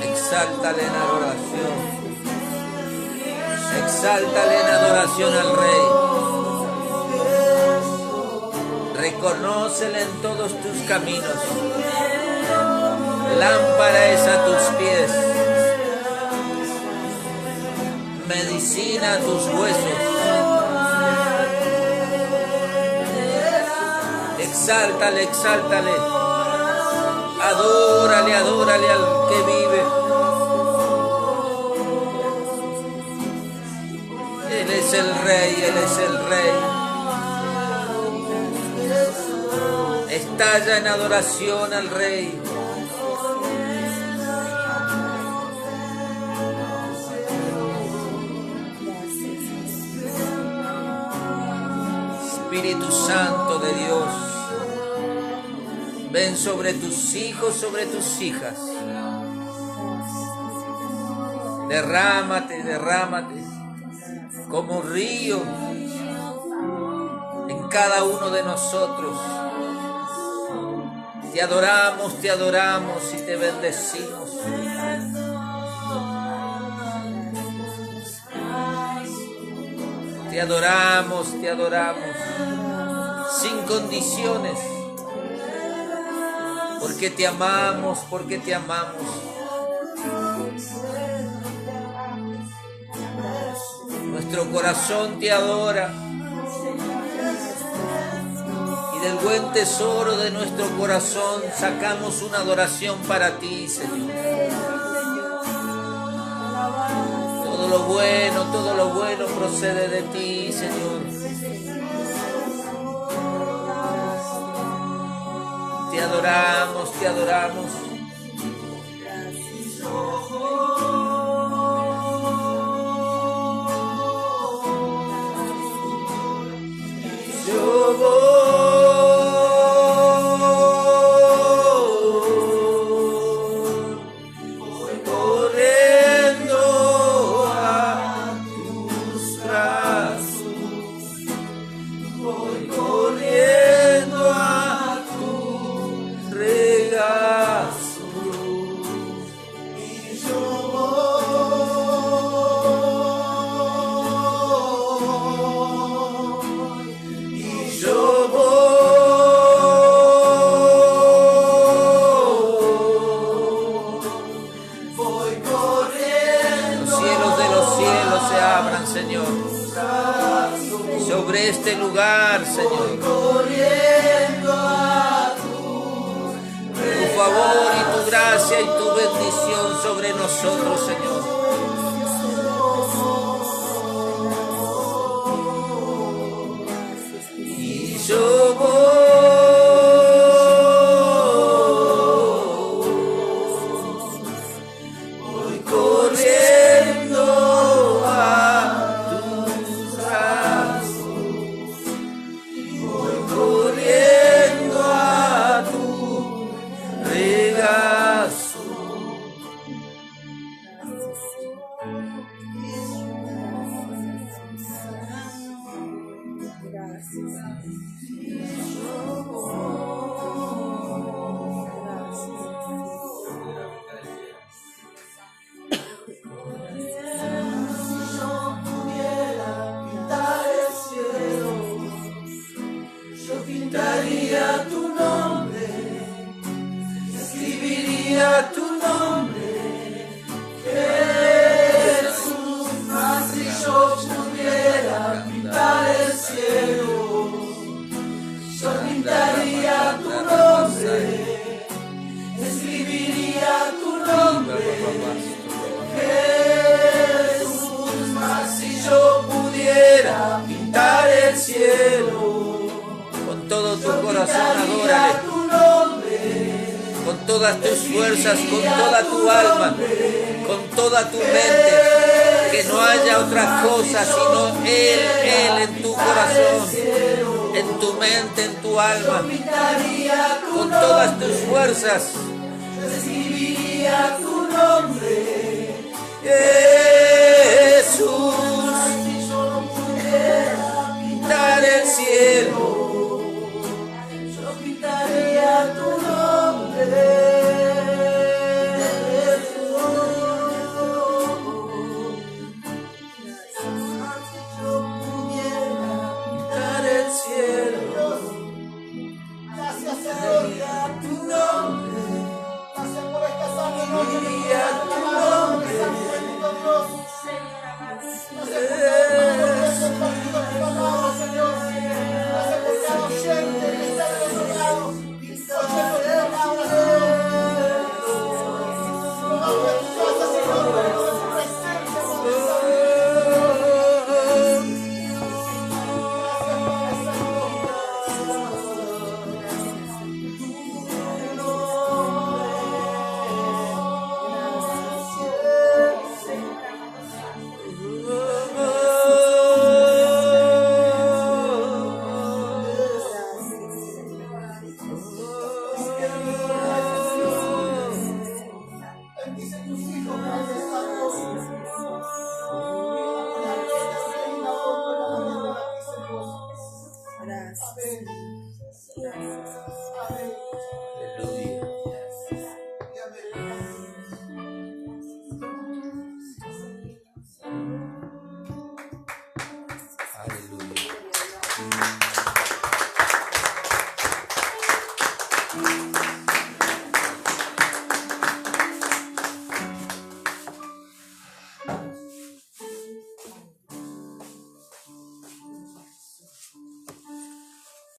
exáltale en adoración, exáltale en adoración al Rey. Reconócele en todos tus caminos. Lámpara es a tus pies, medicina a tus huesos. Exáltale, exáltale. Adórale, adórale al que vive. Él es el Rey, Él es el Rey. Estalla en adoración al Rey. Espíritu Santo de Dios, ven sobre tus hijos, sobre tus hijas. Derrámate, derrámate como río en cada uno de nosotros. Te adoramos y te bendecimos. Te adoramos sin condiciones. porque te amamos, porque te amamos. Nuestro corazón te adora. Y del buen tesoro de nuestro corazón sacamos una adoración para ti, Señor. Todo lo bueno procede de ti, Señor. Te adoramos, te adoramos. Yo voy corriendo a tus brazos, voy corriendo a tu regazo, y yo voy corriendo. Los cielos de los cielos se abran, Señor, sobre este lugar, Señor. Tu favor y tu gracia y tu bendición sobre nosotros, Señor. Y yo voy corriendo a tus brazos, voy corriendo a tu regazo. Pintaría tu nombre, escribiría tu nombre, Jesús. Mas si yo pudiera pintar el cielo, yo pintaría tu nombre, escribiría tu nombre, Jesús. Mas si yo pudiera pintar el cielo, con todo tu corazón adórale, con todas tus fuerzas, con toda tu alma, con toda tu mente, que no haya otra cosa sino Él en tu corazón, en tu mente, en tu alma, con todas tus fuerzas. Escribiría tu nombre, Jesús, si yo pudiera pintar el cielo, pintaría tu nombre. Si yo pudiera pintar el cielo, gracias Señor, tu nombre. Gracias por esta sangre, escribiría tu nombre. Gracias por tu palabra, Señor. Gracias por cada oyente.